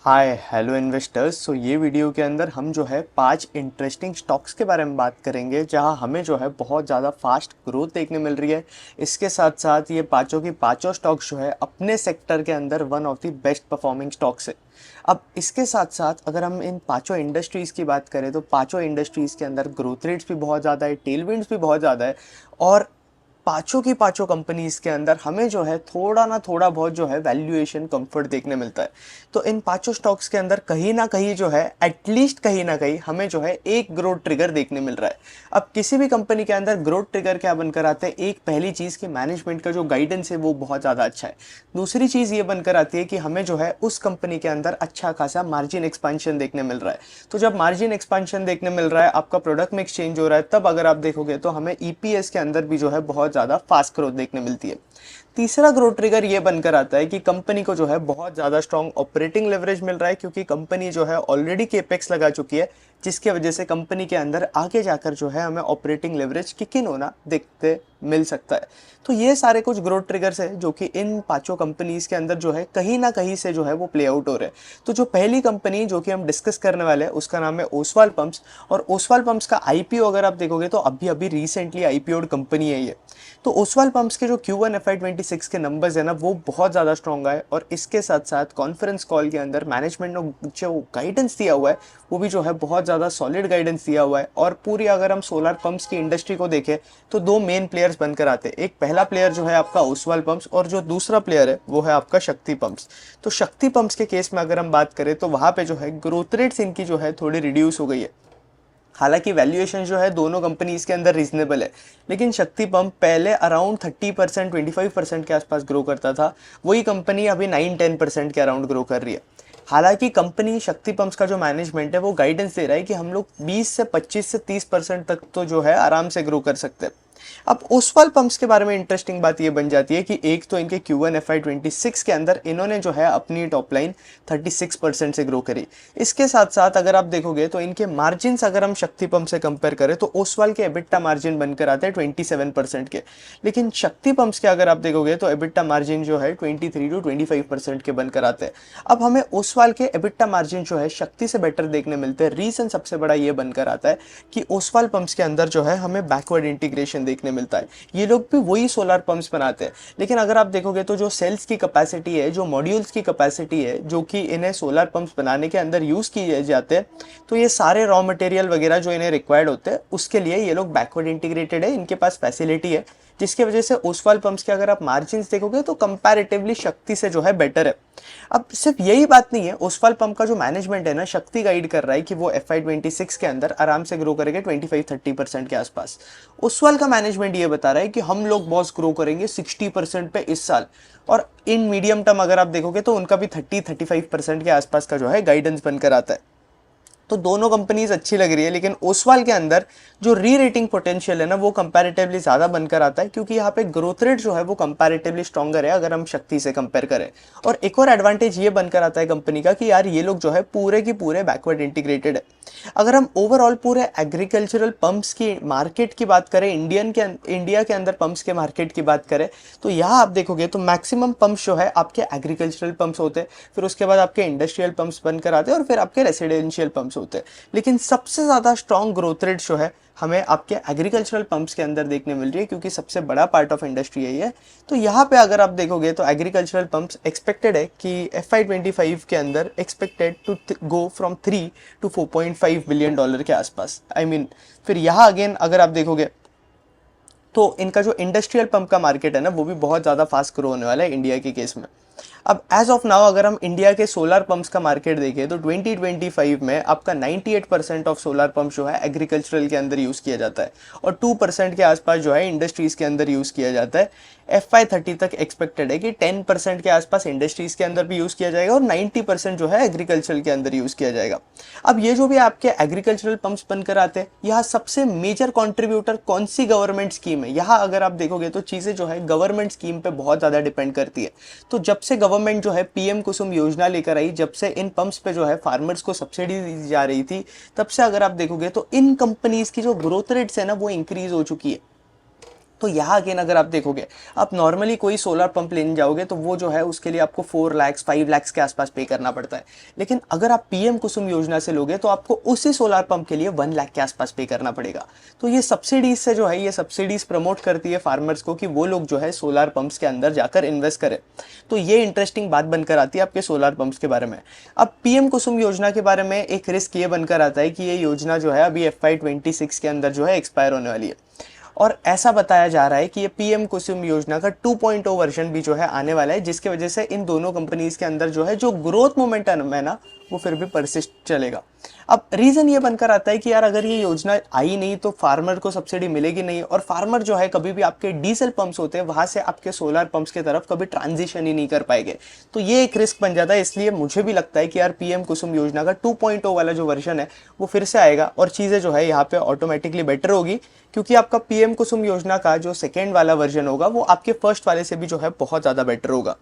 Hi hello investors. ये video के अंदर हम जो है 5 इंटरेस्टिंग स्टॉक्स के बारे में बात करेंगे जहां हमें जो है बहुत ज़्यादा फास्ट ग्रोथ देखने मिल रही है। इसके साथ साथ ये पांचों की पांचों स्टॉक्स जो है अपने सेक्टर के अंदर one of the best performing stocks है। अब इसके साथ साथ अगर हम इन पांचों इंडस्ट्रीज़ की बात करें तो पांचों इंडस्ट्रीज़ के अंदर ग्रोथ रेट्स भी बहुत ज़्यादा है, टेलविंड्स भी बहुत ज़्यादा है और पांचों की पांचों कंपनीज के अंदर हमें जो है थोड़ा ना थोड़ा बहुत जो है वैल्यूएशन कंफर्ट देखने मिलता है। तो इन पांचों स्टॉक्स के अंदर कहीं ना कहीं जो है एटलीस्ट कहीं ना कहीं हमें जो है एक ग्रोथ ट्रिगर देखने मिल रहा है। अब किसी भी कंपनी के अंदर ग्रोथ ट्रिगर क्या बनकर आते हैं, एक पहली चीज कि मैनेजमेंट का जो गाइडेंस है वो बहुत ज्यादा अच्छा है। दूसरी चीज ये बनकर आती है कि हमें जो है उस कंपनी के अंदर अच्छा खासा मार्जिन एक्सपांशन देखने मिल रहा है। तो जब मार्जिन एक्सपांशन देखने मिल रहा है, आपका प्रोडक्ट मिक्स चेंज हो रहा है, तब अगर आप देखोगे तो हमें ईपीएस के अंदर भी जो है बहुत ज़्यादा फास्ट ग्रोथ देखने मिलती है। तीसरा ग्रोथ ट्रिगर ये बनकर आता है कि कंपनी को जो है बहुत ज़्यादा स्ट्रॉन्ग ऑपरेटिंग लेवरेज मिल रहा है, क्योंकि कंपनी जो है ऑलरेडी केपेक्स लगा चुकी है, जिसकी वजह से कंपनी के अंदर आगे जाकर जो है हमें ऑपरेटिंग लेवरेज किक इन होना देखते मिल सकता है। तो ये सारे कुछ ग्रोथ ट्रिगर्स है जो कि इन पांचों कंपनीज के अंदर जो है कहीं ना कहीं से जो है वो प्ले आउट हो रहे हैं। तो जो पहली कंपनी जो कि हम डिस्कस करने वाले हैं उसका नाम है ओसवाल पंप्स। और ओसवाल पंप्स का आईपीओ अगर आप देखोगे तो अभी अभी रिसेंटली आईपीओ कंपनी है ये। तो ओसवाल पंप्स के जो Q1 FY26 के नंबर्स है ना वो बहुत ज़्यादा स्ट्रॉन्ग आए, और इसके साथ साथ कॉन्फ्रेंस कॉल के अंदर मैनेजमेंट ने जो गाइडेंस दिया हुआ है वो भी जो है बहुत ज़्यादा सॉलिड गाइडेंस दिया हुआ है। और पूरी अगर हम सोलर पंप्स की इंडस्ट्री को देखें तो दो मेन प्लेयर्स बनकर आते हैं। एक पहला प्लेयर जो है आपका ओसवाल पंप्स, और जो दूसरा प्लेयर है वो है आपका शक्ति पंप्स। तो शक्ति पंप्स के केस में अगर हम बात करें तो वहाँ पे जो है ग्रोथ रेट्स इनकी जो है थोड़ी रिड्यूस हो गई है। हालांकि वैल्यूएशन जो है दोनों कंपनीज के अंदर रीजनेबल है, लेकिन शक्ति पंप पहले अराउंड 30% 25% के आसपास ग्रो करता था, वही कंपनी अभी 9-10% के अराउंड ग्रो कर रही है। हालांकि कंपनी शक्ति पंप्स का जो मैनेजमेंट है वो गाइडेंस दे रहा है कि हम लोग 20 से 25 से 30% तक तो जो है आराम से ग्रो कर सकते हैं। अब ओसवाल पंप्स के बारे में इंटरेस्टिंग बात ये बन जाती है कि एक तो इनके Q1 FY26 के अंदर इन्होंने जो है अपनी टॉप लाइन 36% से ग्रो करी। इसके साथ साथ अगर आप देखोगे तो इनके मार्जिन अगर हम शक्ति पंप से कंपेयर करें तो ओसवाल के एबिटा मार्जिन बनकर आते हैं 27% के, लेकिन शक्ति पंप्स के अगर आप देखोगे तो एबिटा मार्जिन जो है 23 to 25% के बनकर आते हैं। अब हमें ओसवाल के एबिटा मार्जिन जो है शक्ति से बेटर देखने मिलते हैं। रीजन सबसे बड़ा ये बनकर आता है कि ओसवाल पंप्स के अंदर जो है हमें बैकवर्ड इंटीग्रेशन देखने मिलता है। ये लोग भी वही सोलर पंप्स बनाते हैं, लेकिन अगर आप देखोगे तो जो सेल्स की कैपेसिटी है, जो मॉड्यूल्स की कैपेसिटी है जो कि इन्हें सोलर पंप्स बनाने के अंदर यूज किए जाते हैं, तो ये सारे रॉ मटेरियल वगैरह जो इन्हें रिक्वायर्ड होते हैं उसके लिए ये लोग बैकवर्ड इंटीग्रेटेड है, इनके पास फैसिलिटी है, जिसकी वजह से ओसवाल पंप्स के अगर आप मार्जिन देखोगे तो कंपैरेटिवली शक्ति से जो है बेटर है। अब सिर्फ यही बात नहीं है, ओसवाल पंप का जो मैनेजमेंट है ना, शक्ति गाइड कर रहा है कि वो FY26 के अंदर आराम से ग्रो करेंगे 25-30% के आसपास। ओसवाल का मैनेजमेंट ये बता रहा है कि हम लोग बॉस ग्रो करेंगे 60% पे इस साल, और इन मीडियम टर्म अगर आप देखोगे तो उनका भी 30-35% के आसपास का जो है गाइडेंस बनकर आता है। तो दोनों कंपनीज अच्छी लग रही है, लेकिन ओसवाल के अंदर जो री रेटिंग पोटेंशियल है ना वो कंपैरेटिवली ज़्यादा बनकर आता है, क्योंकि यहाँ पे ग्रोथ रेट जो है वो कंपैरेटिवली स्ट्रॉन्गर है अगर हम शक्ति से कंपेयर करें। और एक और एडवांटेज ये बनकर आता है कंपनी का कि यार ये लोग जो है पूरे की पूरे बैकवर्ड इंटीग्रेटेड है। अगर हम ओवरऑल पूरे एग्रीकल्चरल पंप्स की मार्केट की बात करें, इंडिया के अंदर पंप्स के मार्केट की बात करें, तो यहाँ आप देखोगे तो मैक्सिमम पंप्स जो है आपके एग्रीकल्चरल पंप्स होते हैं, फिर उसके बाद आपके इंडस्ट्रियल पंप्स बनकर आते हैं, और फिर आपके रेसिडेंशियल पंप्स होते हैं। लेकिन सबसे ज़्यादा स्ट्रॉन्ग ग्रोथ रेट जो है हमें आपके एग्रीकल्चरल पंप्स के अंदर देखने मिल रही है, क्योंकि सबसे बड़ा पार्ट ऑफ इंडस्ट्री यही है। तो यहाँ पे अगर आप देखोगे तो एग्रीकल्चरल पंप्स एक्सपेक्टेड है कि FY25 के अंदर expected to go from 3 to 4.5 billion dollar के आसपास। फिर यहाँ अगेन अगर आप देखोगे तो इनका जो इंडस्ट्रियल पंप का मार्केट है ना वो भी बहुत ज़्यादा फास्ट ग्रो होने वाला है इंडिया के केस में। अब एज ऑफ नाउ अगर हम इंडिया के सोलर पंप्स का मार्केट देखें तो 2025 में आपका 98% ऑफ सोलर पंप जो है एग्रीकल्चरल के अंदर यूज़ किया जाता है, और 2% के आसपास जो है इंडस्ट्रीज़ के अंदर यूज़ किया जाता है। FY30 तक एक्सपेक्टेड है कि 10% के आसपास इंडस्ट्रीज़ के अंदर भी यूज़ किया जाएगा, और 90% जो है एग्रीकल्चर के अंदर यूज़ किया जाएगा। अब ये जो भी आपके एग्रीकल्चरल पंप्स बनकर आते हैं, यहाँ सबसे मेजर कॉन्ट्रीब्यूटर कौन सी गवर्नमेंट स्कीम है, यहाँ अगर आप देखोगे तो चीज़ें जो है गवर्नमेंट स्कीम पे बहुत ज़्यादा डिपेंड करती है। तो जब से गवर्नमेंट जो है PM कुसुम योजना लेकर आई, जब से इन पंप्स पे जो है फार्मर्स को सब्सिडी दी जा रही थी, तब से अगर आप देखोगे तो इन कंपनीज की जो ग्रोथ रेट्स है ना वो इंक्रीज हो चुकी है। तो यहाँ अगेन अगर आप देखोगे, आप नॉर्मली कोई सोलर पंप लेने जाओगे तो वो जो है उसके लिए आपको 4 लाख 5 लाख के आसपास पे करना पड़ता है। लेकिन अगर आप पीएम कुसुम योजना से लोगे तो आपको उसी सोलर पंप के लिए 1 लाख के आसपास पे करना पड़ेगा। तो ये सब्सिडीज से जो है, ये सब्सिडीज प्रमोट करती है फार्मर्स को कि वो लोग जो है सोलर पंप्स के अंदर जाकर इन्वेस्ट करें। तो ये इंटरेस्टिंग बात बनकर आती है आपके सोलर पंप्स के बारे में। अब पीएम कुसुम योजना के बारे में एक रिस्क ये बनकर आता है कि ये योजना जो है अभी FY26 के अंदर जो है एक्सपायर होने वाली है। और ऐसा बताया जा रहा है कि ये पीएम कुसुम योजना का 2.0 वर्जन भी जो है आने वाला है, जिसकी वजह से इन दोनों कंपनीज के अंदर जो है जो ग्रोथ मोमेंटम है ना, वो फिर भी परसिस्ट चलेगा। अब रीजन ये बनकर आता है कि यार अगर ये योजना आई नहीं तो फार्मर को सब्सिडी मिलेगी नहीं, और फार्मर जो है कभी भी आपके डीजल पंप्स होते हैं वहां से आपके सोलर पंप्स की तरफ कभी ट्रांजिशन ही नहीं कर पाएंगे। तो ये एक रिस्क बन जाता है। इसलिए मुझे भी लगता है कि यार पीएम कुसुम योजना का 2.0 वाला जो वर्जन है वो फिर से आएगा और चीजें जो है यहाँ पे ऑटोमेटिकली बेटर होगी, क्योंकि आपका पीएम कुसुम योजना का जो सेकेंड वाला वर्जन होगा वो आपके फर्स्ट वाले से भी जो है बहुत ज्यादा बेटर होगा।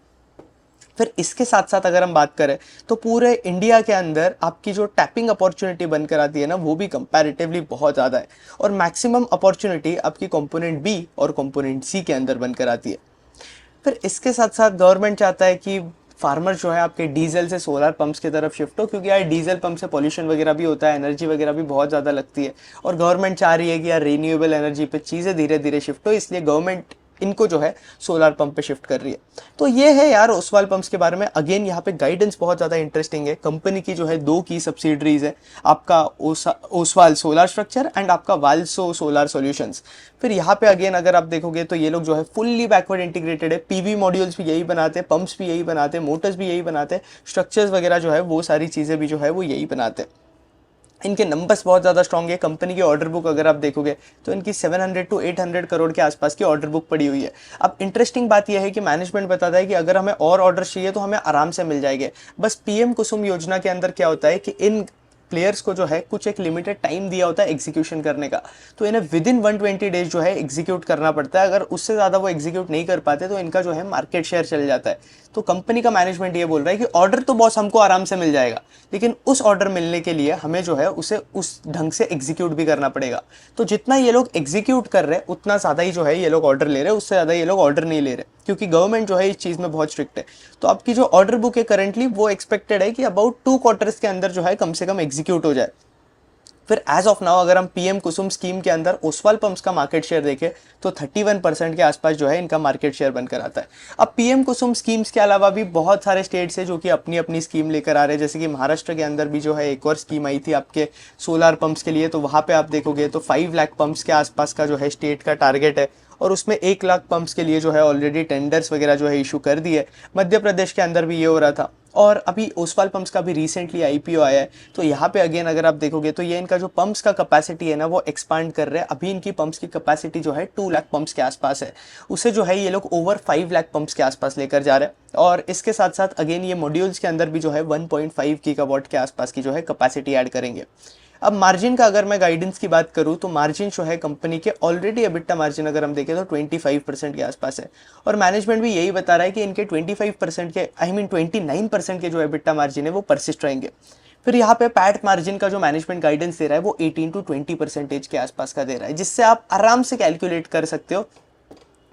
फिर इसके साथ साथ अगर हम बात करें तो पूरे इंडिया के अंदर आपकी जो टैपिंग अपॉर्चुनिटी बनकर आती है ना, वो भी कंपैरेटिवली बहुत ज़्यादा है, और मैक्सिमम अपॉर्चुनिटी आपकी कंपोनेंट बी और कंपोनेंट सी के अंदर बनकर आती है। फिर इसके साथ साथ गवर्नमेंट चाहता है कि फार्मर जो है आपके डीजल से सोलर पंप्स की तरफ शिफ्ट हो, क्योंकि यार डीजल पंप से पॉल्यूशन वगैरह भी होता है, एनर्जी वगैरह भी बहुत ज़्यादा लगती है, और गवर्नमेंट चाह रही है कि यार रीन्यूएबल एनर्जी पे चीज़ें धीरे धीरे शिफ्ट हो, इसलिए गवर्नमेंट इनको जो है सोलर पंप पे शिफ्ट कर रही है। तो ये है यार ओसवाल पंप्स के बारे में। अगेन यहाँ पे गाइडेंस बहुत ज़्यादा इंटरेस्टिंग है। कंपनी की जो है दो की सब्सिडरीज है, आपका ओसवाल सोलर स्ट्रक्चर एंड आपका वाल्सो सोलर सॉल्यूशंस। फिर यहाँ पे अगेन अगर आप देखोगे तो ये लोग जो है फुल्ली बैकवर्ड इंटीग्रेटेड है, पीवी मॉड्यूल्स भी यही बनाते हैं, पंप्स भी यही बनाते हैं, मोटर्स भी यही बनाते हैं, स्ट्रक्चर्स वगैरह जो है वो सारी चीज़ें भी जो है वो यही बनाते हैं। इनके नंबर्स बहुत ज़्यादा स्ट्रॉन्ग है। कंपनी की ऑर्डर बुक अगर आप देखोगे तो इनकी 700 to 800 करोड़ के आसपास की ऑर्डर बुक पड़ी हुई है। अब इंटरेस्टिंग बात यह है कि मैनेजमेंट बताता है कि अगर हमें और ऑर्डर चाहिए तो हमें आराम से मिल जाएंगे। बस पीएम कुसुम योजना के अंदर क्या होता है कि इन प्लेयर्स को जो है कुछ एक लिमिटेड टाइम दिया होता है एग्जीक्यूशन करने का, तो इन्हें विद इन 120 डेज जो है एग्जीक्यूट करना पड़ता है। अगर उससे ज़्यादा वो एग्जीक्यूट नहीं कर पाते तो इनका जो है मार्केट शेयर चल जाता है। तो कंपनी का मैनेजमेंट ये बोल रहा है कि ऑर्डर तो बॉस हमको आराम से मिल जाएगा, लेकिन उस ऑर्डर मिलने के लिए हमें जो है उसे उस ढंग से एग्जीक्यूट भी करना पड़ेगा। तो जितना ये लोग एग्जीक्यूट कर रहे हैं उतना ज़्यादा ही जो है ये लोग ऑर्डर ले रहे हैं, उससे ज़्यादा ये लोग ऑर्डर नहीं ले रहे, क्योंकि गवर्नमेंट जो है इस चीज़ में बहुत स्ट्रिक्ट है। तो आपकी जो ऑर्डर बुक है करंटली वो एक्सपेक्टेड है कि अबाउट 2 क्वार्टर्स के अंदर जो है कम से कम एग्जीक्यूट हो जाए। फिर एज ऑफ नाउ अगर हम पीएम कुसुम स्कीम के अंदर ओसवाल पंप्स का मार्केट शेयर देखें तो 31% के आसपास जो है इनका मार्केट शेयर बनकर आता है। अब पीएम कुसुम स्कीम्स के अलावा भी बहुत सारे स्टेट्स हैं जो कि अपनी अपनी स्कीम लेकर आ रहे हैं, जैसे कि महाराष्ट्र के अंदर भी जो है एक और स्कीम आई थी आपके सोलर पंप्स के लिए। तो वहाँ पे आप देखोगे तो 5 लाख पंप्स के आसपास का जो है स्टेट का टारगेट है, और उसमें 1 लाख पंप्स के लिए जो है ऑलरेडी टेंडर्स वगैरह जो है इशू कर दिए। मध्य प्रदेश के अंदर भी ये हो रहा था, और अभी ओसवाल पंप्स का भी रिसेंटली आईपीओ आया है। तो यहाँ पे अगेन अगर आप देखोगे तो ये इनका जो पंप्स का कैपेसिटी है ना वो एक्सपांड कर रहे हैं। अभी इनकी पंप्स की कैपेसिटी जो है 2 लाख पंप्स के आसपास है, उसे जो है ये लोग ओवर 5 लाख पंप्स के आसपास लेकर जा रहे हैं। और इसके साथ साथ अगेन ये मॉड्यूल्स के अंदर भी जो है 1.5 गीगावाट के आसपास की जो है कैपेसिटी ऐड करेंगे। अब मार्जिन का अगर मैं गाइडेंस की बात करूं तो मार्जिन जो है कंपनी के ऑलरेडी एबिटा मार्जिन अगर हम देखें तो 25% के आसपास है, और मैनेजमेंट भी यही बता रहा है कि इनके 25% के 29% के जो एबिटा मार्जिन है वो परसिस्ट रहेंगे। फिर यहाँ पे पैट मार्जिन का जो मैनेजमेंट गाइडेंस दे रहा है वो 18 to 20% के आसपास का दे रहा है, जिससे आप आराम से कैलकुलेट कर सकते हो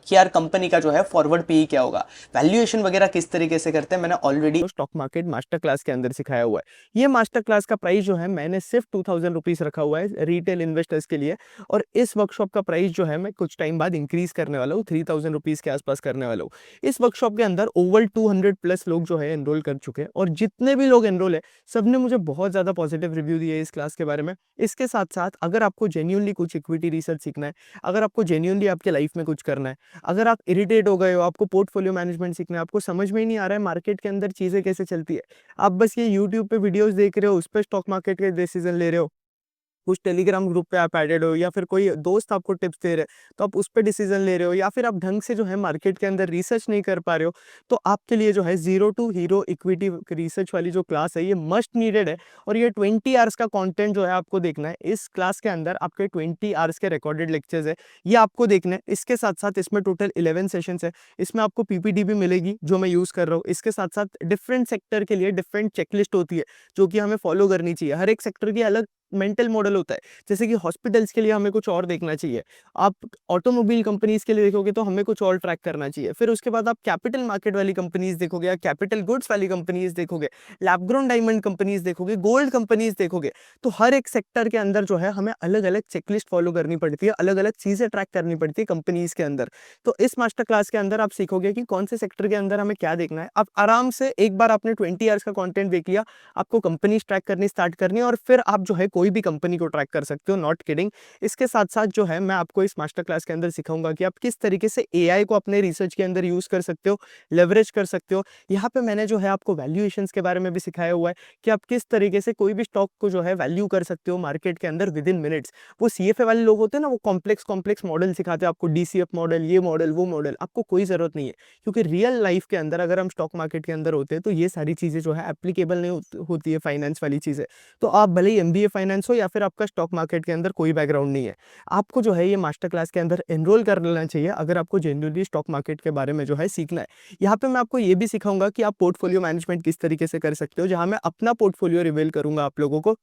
कि यार कंपनी का जो है फॉरवर्ड पीई क्या होगा, वैल्यूएशन वगैरह किस तरीके से करते हैं, मैंने already stock market master class के अंदर सिखाया हुआ है। ये मास्टर क्लास का प्राइस जो है मैंने सिर्फ 2000 रुपीज रखा हुआ है रिटेल इन्वेस्टर्स के लिए, और इस वर्कशॉप का प्राइस जो है मैं कुछ टाइम बाद इंक्रीज करने वाला हूँ, 3000 रुपीज के आसपास करने वाला हूँ। इस वर्कशॉप के अंदर ओवर 200 प्लस लोग जो है एनरोल कर चुके हैं, और जितने भी लोग एनरोल है सबने मुझे बहुत ज्यादा पॉजिटिव रिव्यू दिए इस क्लास के बारे में। इसके साथ साथ अगर आपको जेन्युइनली कुछ इक्विटी रिसर्च सीखना है, अगर आपको जेन्युइनली आपके लाइफ में कुछ करना है, अगर आप इरिटेट हो गए हो, आपको पोर्टफोलियो मैनेजमेंट सीखना है, आपको समझ में ही नहीं आ रहा है मार्केट के अंदर चीजें कैसे चलती है, आप बस ये यूट्यूब पे वीडियोस देख रहे हो, उस पर स्टॉक मार्केट के डिसीजन ले रहे हो, कुछ टेलीग्राम ग्रुप पे आप एडेड हो, या फिर कोई दोस्त आपको टिप्स दे रहे हैं तो आप उस पर डिसीजन ले रहे हो, या फिर आप ढंग से जो है मार्केट के अंदर रिसर्च नहीं कर पा रहे हो, तो आपके लिए जो है zero to hero equity research वाली जो क्लास है ये मस्ट नीडेड है। और ये 20 आवर्स का कंटेंट जो है आपको देखना है। इस क्लास के अंदर आपके 20 आवर्स के रिकॉर्डेड लेक्चर्स है, ये आपको देखना है। इसके साथ साथ इसमें टोटल 11 सेशंस है, इसमें आपको पीपीटी भी मिलेगी जो मैं यूज कर रहा हूँ। इसके साथ साथ डिफरेंट सेक्टर के लिए डिफरेंट चेकलिस्ट होती है जो कि हमें फॉलो करनी चाहिए। हर एक सेक्टर की अलग मेंटल मॉडल होता है, जैसे कि हॉस्पिटल्स के लिए हमें कुछ और देखना चाहिए, आप ऑटोमोबाइल कंपनीज के लिए देखोगे तो हमें कुछ और ट्रैक करना चाहिए, फिर उसके बाद आप कैपिटल मार्केट वाली कंपनीज देखोगे या कैपिटल गुड्स वाली कंपनीज देखोगे, लैब ग्रोन डायमंड कंपनीज देखोगे, गोल्ड कंपनीज देखोगे। तो हर एक सेक्टर के अंदर जो है हमें अलग अलग चेकलिस्ट फॉलो करनी पड़ती है, अलग अलग चीजें ट्रैक करनी पड़ती है कंपनीज के अंदर। तो इस मास्टर क्लास के अंदर आप सीखोगे कि कौन से सेक्टर के अंदर हमें क्या देखना है। आप आराम से एक बार आपने 20 आवर्स का कंटेंट देख लिया, आपको कंपनीज ट्रैक करनी स्टार्ट करनी है और फिर आप जो है कोई भी कंपनी को ट्रैक कर सकते हो, नॉट किडिंग। इसके साथ साथ जो है मैं आपको इस मास्टर क्लास के अंदर सिखाऊंगा कि आप किस तरीके से एआई को अपने रिसर्च के अंदर यूज कर सकते हो, लेवरेज कर सकते हो। यहाँ पे मैंने जो है आपको वैल्यूएशंस के बारे में भी सिखाया हुआ है कि आप किस तरीके से कोई भी स्टॉक को जो है वैल्यू कर सकते हो मार्केट के अंदर विद इन मिनट्स। वो सीएफए वाले लोग होते हैं ना, वो कॉम्प्लेक्स कॉम्प्लेक्स मॉडल सिखाते हैं आपको, डीसीएफ मॉडल, ये मॉडल वो मॉडल, आपको कोई जरूरत नहीं है। क्योंकि रियल लाइफ के अंदर अगर हम स्टॉक मार्केट के अंदर होते हैं तो ये सारी चीजें जो है एप्लीकेबल नहीं होती है, फाइनेंस वाली चीजें। तो आप भले ही एमबीए फाइनेंस हो या फिर आपका स्टॉक मार्केट के अंदर कोई बैकग्राउंड नहीं है, आपको जो है ये मास्टर क्लास के अंदर एनरोल कर लेना चाहिए अगर आपको जेन्युइनली स्टॉक मार्केट के बारे में जो है सीखना है। यहाँ पे मैं आपको ये भी सिखाऊंगा कि आप पोर्टफोलियो मैनेजमेंट किस तरीके से कर सकते हो, जहां मैं अपना पोर्टफोलियो रिवील करूंगा आप लोगों को,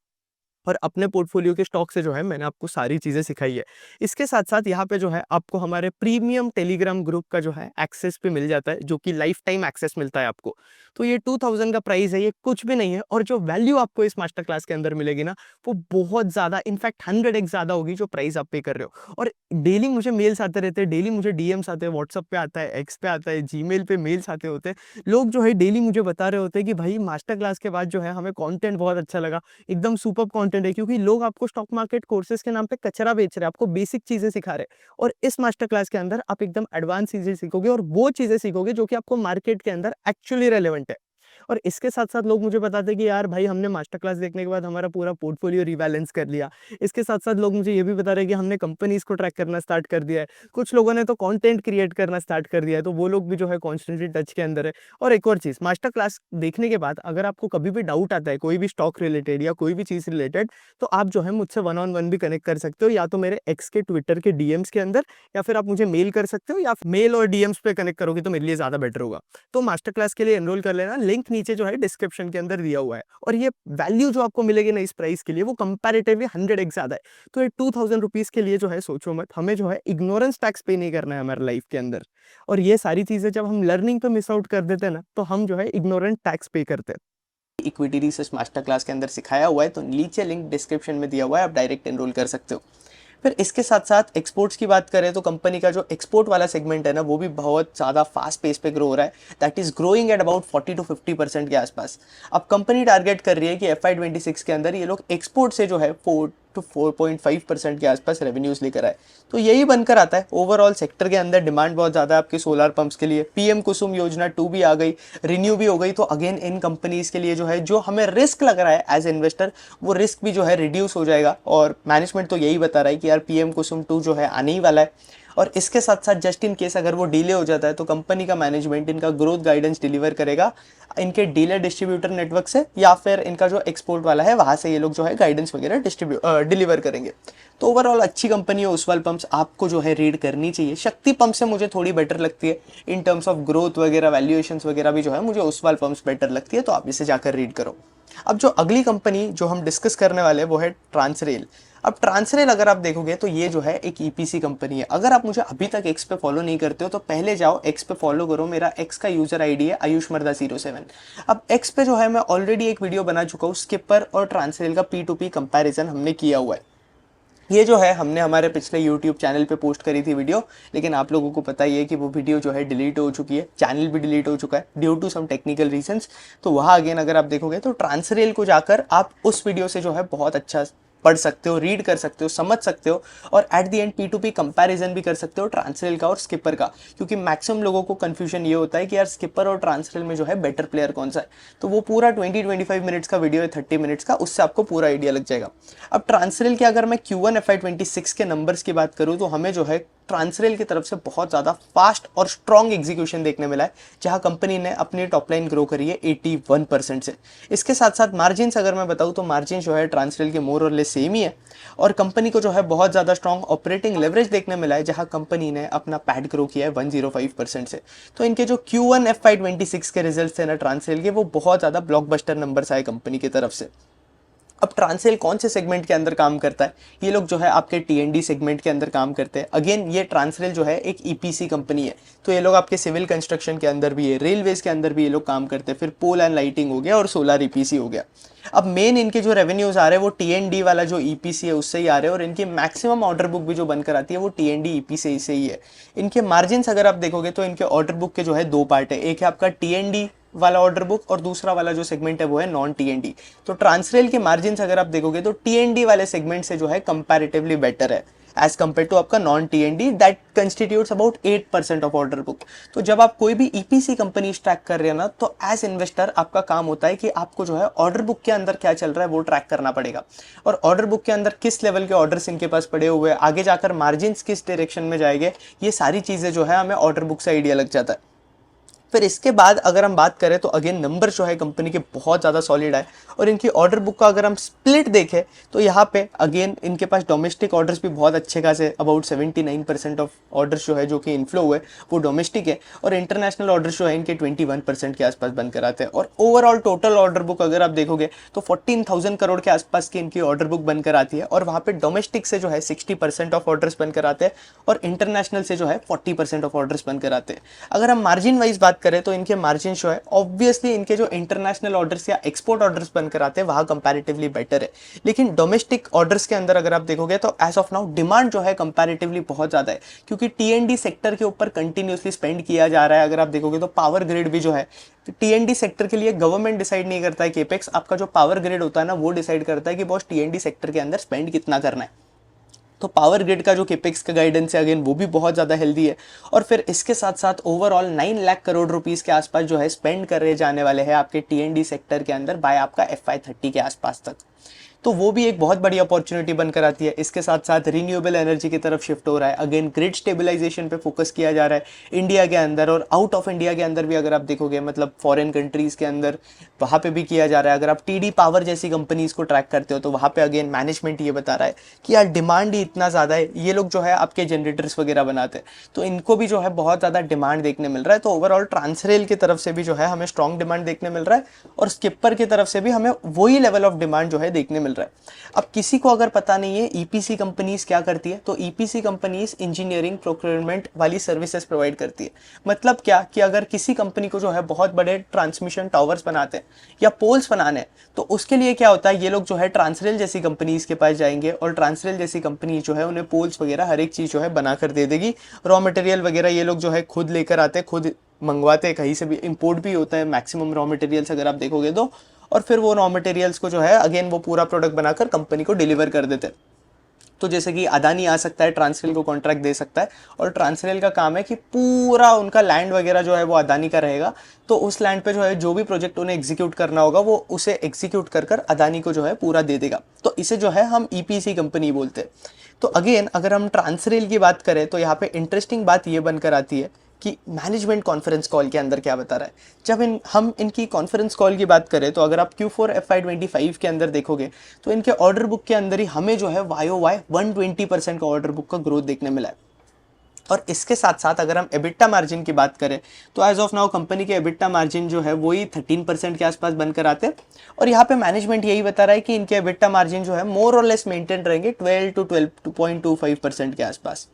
और अपने पोर्टफोलियो के स्टॉक से जो है मैंने आपको सारी चीजें सिखाई है। इसके साथ साथ यहाँ पे जो है आपको हमारे प्रीमियम टेलीग्राम ग्रुप का जो है एक्सेस पे मिल जाता है, जो कि लाइफ टाइम एक्सेस मिलता है आपको। तो ये 2000 का प्राइस है, ये कुछ भी नहीं है, और जो वैल्यू आपको इस मास्टर क्लास के अंदर मिलेगी ना, वो बहुत ज्यादा, इनफैक्ट 100x ज्यादा होगी जो प्राइस आप पे कर रहे हो। और डेली मुझे मेल्स आते रहते हैं, डेली मुझे डीएम्स आते हैं, व्हाट्सअप पे आता है, एक्स पे आता है, जीमेल पे मेल्स आते होते हैं। लोग जो है डेली मुझे बता रहे होते हैं कि भाई मास्टर क्लास के बाद जो है हमें कंटेंट बहुत अच्छा लगा, एकदम सुपर कंटेंट है। क्योंकि लोग आपको स्टॉक मार्केट कोर्सेज के नाम पे कचरा बेच रहे हैं, आपको बेसिक चीजें सिखा रहे हैं, और इस मास्टर क्लास के अंदर आप एकदम एडवांस चीजें सीखोगे, और वो चीजें सीखोगे जो कि आपको मार्केट के अंदर एक्चुअली रेलेवेंट है। और इसके साथ साथ लोग मुझे बताते हैं कि यार भाई हमने मास्टर क्लास देखने के बाद हमारा पूरा पोर्टफोलियो रिबैलेंस कर लिया। इसके साथ साथ लोग मुझे ये भी बता रहे हैं कि हमने कंपनीज को ट्रैक करना स्टार्ट कर दिया है, कुछ लोगों ने तो कंटेंट क्रिएट करना स्टार्ट कर दिया है, तो वो लोग भी जो है कॉन्स्टेंटली टच के अंदर है। और एक और चीज, मास्टर क्लास देखने के बाद अगर आपको कभी भी डाउट आता है कोई भी स्टॉक रिलेटेड या कोई भी चीज रिलेटेड, तो आप जो है मुझसे वन ऑन वन भी कनेक्ट कर सकते हो, या तो मेरे एक्स के ट्विटर के डीएम्स के अंदर, या फिर आप मुझे मेल कर सकते हो, या मेल और डीएम्स पे कनेक्ट करोगे तो मेरे लिए ज्यादा बेटर होगा। तो मास्टर क्लास के लिए एनरोल कर लेना, लिंक नीचे जो है डिस्क्रिप्शन के अंदर दिया हुआ है। और ये वैल्यू जो आपको मिलेगी ना इस प्राइस के लिए, वो कंपैरेटिवली 100x ज्यादा है। तो ये 2000 रुपीज के लिए जो है सोचो मत, हमें जो है इग्नोरेंस टैक्स पे नहीं करना है हमारे लाइफ के अंदर। और ये सारी चीजें जब हम लर्निंग पे मिस आउट कर देते हैं ना, तो हम जो है इग्नोरेंट टैक्स पे करते हैं। इक्विटी रिसर्च मास्टर क्लास के अंदर सिखाया हुआ है, तो नीचे लिंक डिस्क्रिप्शन में दिया हुआ है, आप डायरेक्ट एनरोल कर सकते हो। फिर इसके साथ साथ एक्सपोर्ट्स की बात करें तो कंपनी का जो एक्सपोर्ट वाला सेगमेंट है ना, वो भी बहुत ज़्यादा फास्ट पेस पे ग्रो हो रहा है, that is growing at about 40 to 50% के आसपास। अब कंपनी टारगेट कर रही है कि FY26 के अंदर ये लोग एक्सपोर्ट से जो है 4 to 4.5% के आसपास रेवेन्यूज लेकर आए। तो यही बनकर आता है ओवरऑल सेक्टर के अंदर डिमांड बहुत ज़्यादा है आपके सोलर पंप्स के लिए, पीएम कुसुम योजना 2 भी आ गई, रिन्यू भी हो गई। तो अगेन इन कंपनीज के लिए जो है, जो हमें रिस्क लग रहा है एज इन्वेस्टर, वो रिस्क भी जो है रिड्यूस हो जाएगा। और मैनेजमेंट तो यही बता रहा है कि यार पीएम कुसुम 2 जो है आने ही वाला है। और इसके साथ साथ जस्ट इन केस अगर वो डिले हो जाता है तो कंपनी का मैनेजमेंट इनका ग्रोथ गाइडेंस डिलीवर करेगा इनके डीलर डिस्ट्रीब्यूटर नेटवर्क से, या फिर इनका जो एक्सपोर्ट वाला है वहाँ से ये लोग जो है गाइडेंस वगैरह डिलीवर करेंगे। तो ओवरऑल अच्छी कंपनी है ओसवाल पंप्स, आपको जो है रीड करनी चाहिए। शक्ति पंप से मुझे थोड़ी बेटर लगती है इन टर्म्स ऑफ ग्रोथ वगैरह, वैल्यूएशंस वगैरह भी जो है मुझे ओसवाल पंप्स बेटर लगती है, तो आप इसे जाकर रीड करो। अब जो अगली कंपनी जो हम डिस्कस करने वाले हैं वो है ट्रांसरेल। अब ट्रांसरेल अगर आप देखोगे तो ये जो है एक ईपीसी कंपनी है। अगर आप मुझे अभी तक एक्स पे फॉलो नहीं करते हो तो पहले जाओ एक्स पे फॉलो करो, मेरा एक्स का यूजर आईडी है आयुष मर्दा 07। अब एक्स पे जो है मैं ऑलरेडी एक वीडियो बना चुका हूँ, स्किपर और ट्रांसरेल का P2P कंपैरिजन हमने किया हुआ है। ये जो है हमने हमारे पिछले YouTube चैनल पे पोस्ट करी थी वीडियो, लेकिन आप लोगों को पता ही है कि वो वीडियो जो है डिलीट हो चुकी है, चैनल भी डिलीट हो चुका है due to some technical reasons. तो वहाँ अगेन अगर आप देखोगे तो ट्रांसरेल को जाकर आप उस वीडियो से जो है बहुत अच्छा पढ़ सकते हो, रीड कर सकते हो, समझ सकते हो, और at the end P2P comparison भी कर सकते हो ट्रांसरेल का और स्किपर का। क्योंकि मैक्सिमम लोगों को कंफ्यूजन ये होता है कि यार स्किपर और ट्रांसरेल में जो है बेटर प्लेयर कौन सा है। तो वो पूरा 20-25 मिनट्स का वीडियो है, 30 मिनट्स का, उससे आपको पूरा आइडिया लग जाएगा। अब ट्रांसरेल के अगर मैं Q1 FY26 के नंबर्स की बात करूँ तो हमें जो है ट्रांसरेल की तरफ से बहुत ज़्यादा फास्ट और स्ट्रॉन्ग एग्जीक्यूशन देखने मिला है, जहां कंपनी ने अपनी टॉप लाइन ग्रो करी है 81% से। इसके साथ साथ मार्जिन अगर मैं बताऊं तो मार्जिन जो है ट्रांसरेल के मोर और लेस सेम ही है, और कंपनी को जो है बहुत ज़्यादा स्ट्रॉन्ग ऑपरेटिंग लेवरेज देखने मिला है, जहां कंपनी ने अपना पैट ग्रो किया है 105% से। तो इनके जो Q1 FY26 के रिजल्ट थे ना ट्रांसरेल के, वो बहुत ज़्यादा ब्लॉकबस्टर नंबर्स आए कंपनी की तरफ से। अब ट्रांसरेल कौन से सेगमेंट के अंदर काम करता है? ये लोग जो है आपके टीएनडी सेगमेंट के अंदर काम करते हैं। अगेन ये ट्रांसरेल जो है एक ईपीसी कंपनी है, तो ये लोग आपके सिविल कंस्ट्रक्शन के अंदर भी है, रेलवेज के अंदर भी ये लोग काम करते हैं। फिर पोल एंड लाइटिंग हो गया और सोलर ईपीसी हो गया। अब मेन इनके जो रेवेन्यूज आ रहे हैं वो टीएनडी वाला जो ईपीसी है उससे ही आ रहे हैं, और इनकी मैक्सिमम ऑर्डर बुक भी जो बनकर आती है वो टीएनडी ईपीसी से ही है। इनके मार्जिन अगर आप देखोगे तो इनके ऑर्डर बुक के जो है दो पार्ट है, एक है आपका टीएनडी वाला ऑर्डर बुक और दूसरा वाला जो सेगमेंट है वो है नॉन टीएनडी। तो ट्रांसरेल के मार्जिन अगर आप देखोगे तो टीएनडी वाले सेगमेंट से जो है कंपैरेटिवली बेटर है एज कंपेयर टू आपका non TND that constitutes about 8% of order book. तो जब आप कोई भी ईपीसी कंपनी ट्रैक कर रहे हैं ना, तो एज इन्वेस्टर आपका काम होता है कि आपको जो है ऑर्डर बुक के अंदर क्या चल रहा है वो ट्रैक करना पड़ेगा, और ऑर्डर बुक के अंदर किस लेवल के ऑर्डर्स इनके पास पड़े हुए हैं, आगे जाकर मार्जिन किस डायरेक्शन में जाएंगे, ये सारी चीजें जो है हमें ऑर्डर बुक से आइडिया लग जाता है। फिर इसके बाद अगर हम बात करें तो अगेन नंबर जो है कंपनी के बहुत ज़्यादा सॉलिड है, और इनकी ऑर्डर बुक का अगर हम स्प्लिट देखें तो यहाँ पे अगेन इनके पास डोमेस्टिक ऑर्डर्स भी बहुत अच्छे खासे अबाउट 79% ऑफ ऑर्डर्स जो है जो कि इनफ्लो हुए वो डोमेस्टिक है, और इंटरनेशनल ऑर्डर्स जो है इनके 21% के आसपास बनकर आते हैं। और ओवरऑल टोटल ऑर्डर बुक अगर आप देखोगे तो 14,000 करोड़ के आसपास की इनकी ऑर्डर बुक बनकर आती है, और वहाँ पे डोमेस्टिक से जो है 60% ऑफ ऑर्डर्स बनकर आते हैं, और इंटरनेशनल से जो है 40% ऑफ ऑर्डर्स बनकर आते हैं। अगर हम मार्जिन वाइज बात करें तो इनके मार्जिन जो है ऑब्वियसली इनके जो इंटरनेशनल ऑर्डर्स या एक्सपोर्ट ऑर्डर्स बनकर आते हैं वहां कंपैरेटिवली बेटर है, लेकिन डोमेस्टिक ऑर्डर्स के अंदर अगर आप देखोगे तो एज ऑफ नाउ डिमांड जो है कंपैरेटिवली बहुत ज्यादा है, क्योंकि टीएनडी सेक्टर के ऊपर कंटिन्यूअसली स्पेंड किया जा रहा है। अगर आप देखोगे तो पावर ग्रिड भी जो है टीएनडी सेक्टर के लिए गवर्नमेंट डिसाइड नहीं करता है केपेक्स, आपका जो पावर ग्रिड होता है ना वो डिसाइड करता है कि बॉस टीएनडी सेक्टर के अंदर स्पेंड कितना करना है। तो पावर ग्रिड का जो केपेक्स का गाइडेंस है अगेन वो भी बहुत ज़्यादा हेल्दी है, और फिर इसके साथ साथ ओवरऑल 9 लाख करोड़ रुपीस के आसपास जो है स्पेंड करे जाने वाले हैं आपके टीएनडी सेक्टर के अंदर बाय आपका FY30 के आसपास तक। तो वो भी एक बहुत बड़ी अपॉर्चुनिटी बनकर आती है। इसके साथ साथ रिन्यूएबल एनर्जी की तरफ शिफ्ट हो रहा है, अगेन ग्रिड स्टेबलाइजेशन पे फोकस किया जा रहा है इंडिया के अंदर, और आउट ऑफ इंडिया के अंदर भी अगर आप देखोगे मतलब फॉरेन कंट्रीज के अंदर वहाँ पे भी किया जा रहा है। अगर आप टीडी पावर जैसी कंपनीज को ट्रैक करते हो तो वहाँ पे अगेन मैनेजमेंट ये बता रहा है कि यार डिमांड ही इतना ज़्यादा है, ये लोग जो है आपके जनरेटर्स वगैरह बनाते हैं तो इनको भी जो है बहुत ज़्यादा डिमांड देखने मिल रहा है। तो ओवरऑल ट्रांसरेल की तरफ से भी जो है हमें स्ट्रॉन्ग डिमांड देखने मिल रहा है, और स्किपर की तरफ से भी हमें वही लेवल ऑफ डिमांड जो है देखने मिल रहा है। अब किसी को अगर पता नहीं है ईपीसी कंपनीज क्या करती है, तो ईपीसी कंपनीज इंजीनियरिंग प्रोक्योरमेंट वाली सर्विसेज प्रोवाइड करती है। मतलब क्या कि अगर किसी कंपनी को जो है बहुत बड़े ट्रांसमिशन टावर्स बनाते हैं या पोल्स बनाने हैं, तो उसके लिए क्या होता है ये लोग जो है ट्रांसरेल जैसी कंपनीज के पास जाएंगे, और ट्रांसरेल जैसी कंपनी जो है उन्हें पोल्स वगैरह हर एक चीज़ जो है बनाकर दे देगी। रॉ मटेरियल वगैरह ये लोग जो है खुद लेकर आते हैं, खुद मंगवाते हैं, कहीं से भी इंपोर्ट भी होता है मैक्सिमम रॉ मटेरियल्स अगर आप देखोगे तो, और फिर वो रॉ मटेरियल्स को जो है अगेन वो पूरा प्रोडक्ट बनाकर कंपनी को डिलीवर कर देते हैं। तो जैसे कि अदानी आ सकता है ट्रांसरेल को कॉन्ट्रैक्ट दे सकता है, और ट्रांसरेल का काम है कि पूरा उनका लैंड वगैरह जो है वो अदानी का रहेगा, तो उस लैंड पे जो है जो भी प्रोजेक्ट उन्हें एग्जीक्यूट करना होगा वो उसे एग्जीक्यूट कर कर अदानी को जो है पूरा दे देगा। तो इसे जो है हम ईपीसी कंपनी बोलते हैं। तो अगेन अगर हम ट्रांसरेल की बात करें तो यहाँ पे इंटरेस्टिंग बात ये बनकर आती है कि मैनेजमेंट कॉन्फ्रेंस कॉल के अंदर क्या बता रहा है। जब हम इनकी कॉन्फ्रेंस कॉल की बात करें तो अगर आप Q4 FY25 के अंदर देखोगे तो इनके ऑर्डर बुक के अंदर ही हमें जो है YOY 120% का ऑर्डर बुक का ग्रोथ देखने मिला है। और इसके साथ साथ अगर हम एबिटा मार्जिन की बात करें तो एज ऑफ नाउ कंपनी के एबिटा मार्जिन जो है वही 13% के आसपास बनकर आते हैं, और यहाँ पे मैनेजमेंट यही बता रहा है कि इनके एबिटा मार्जिन जो है मोर और लेस मेंटेन रहेंगे 12 to 12.25% के आसपास।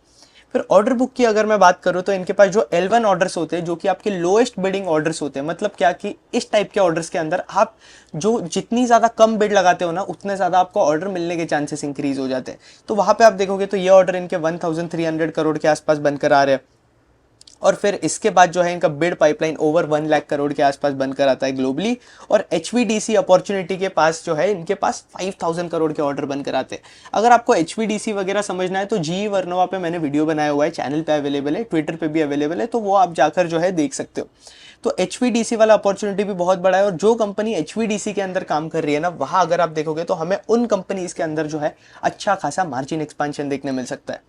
फिर ऑर्डर बुक की अगर मैं बात करूं तो इनके पास जो L1 ऑर्डर्स होते हैं जो कि आपके लोएस्ट बिडिंग ऑर्डर्स होते हैं, मतलब क्या कि इस टाइप के ऑर्डर्स के अंदर आप जो जितनी ज़्यादा कम बिड लगाते हो ना उतने ज़्यादा आपको ऑर्डर मिलने के चांसेस इंक्रीज हो जाते हैं। तो वहाँ पे आप देखोगे तो ये ऑर्डर इनके 1300 करोड़ के आसपास बनकर आ रहे हैं, और फिर इसके बाद जो है इनका bid pipeline over 1 lakh crore के आसपास बनकर आता है ग्लोबली, और HVDC अपॉर्चुनिटी के पास जो है इनके पास 5000 करोड़ के ऑर्डर बनकर आते हैं। अगर आपको HVDC वगैरह समझना है तो GE वर्नोवा पे मैंने वीडियो बनाया हुआ है, चैनल पे अवेलेबल है, ट्विटर पे भी अवेलेबल है, तो वो आप जाकर जो है देख सकते हो। तो HVDC वाला अपॉर्चुनिटी भी बहुत बड़ा है, और जो कंपनी HVDC के अंदर काम कर रही है ना वहाँ अगर आप देखोगे तो हमें उन कंपनीज के अंदर जो है अच्छा खासा मार्जिन एक्सपेंशन देखने मिल सकता है।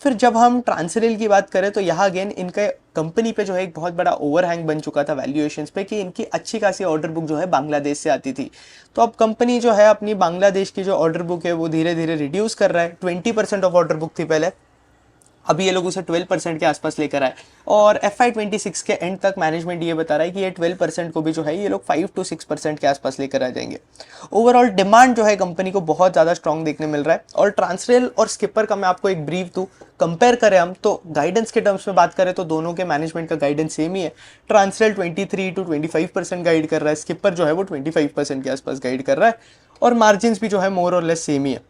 फिर जब हम ट्रांसरेल की बात करें तो यहाँ अगेन इनके कंपनी पे जो है एक बहुत बड़ा ओवरहैंग बन चुका था वैल्यूएशंस पे कि इनकी अच्छी खासी ऑर्डर बुक जो है बांग्लादेश से आती थी। तो अब कंपनी जो है अपनी बांग्लादेश की जो ऑर्डर बुक है वो धीरे धीरे रिड्यूस कर रहा है। 20% ऑफ ऑर्डर बुक थी पहले, अभी ये लोग उसे 12% के आसपास लेकर आए और FY26 के एंड तक मैनेजमेंट ये बता रहा है कि ये 12% को भी जो है ये लोग 5 to 6% के आसपास लेकर आ जाएंगे। ओवरऑल डिमांड जो है कंपनी को बहुत ज़्यादा स्ट्रॉन्ग देखने मिल रहा है। और ट्रांसरेल और स्किपर का मैं आपको एक ब्रीफ दूँ, कंपेयर करें हम तो गाइडेंस के टर्म्स में बात करें तो दोनों के मैनेजमेंट का गाइडेंस सेम ही है। ट्रांसरेल 23 to 25% गाइड कर रहा है, स्किपर जो है वो 25% के आसपास गाइड कर रहा है और मार्जिन भी जो है मोर और लेस सेम ही है।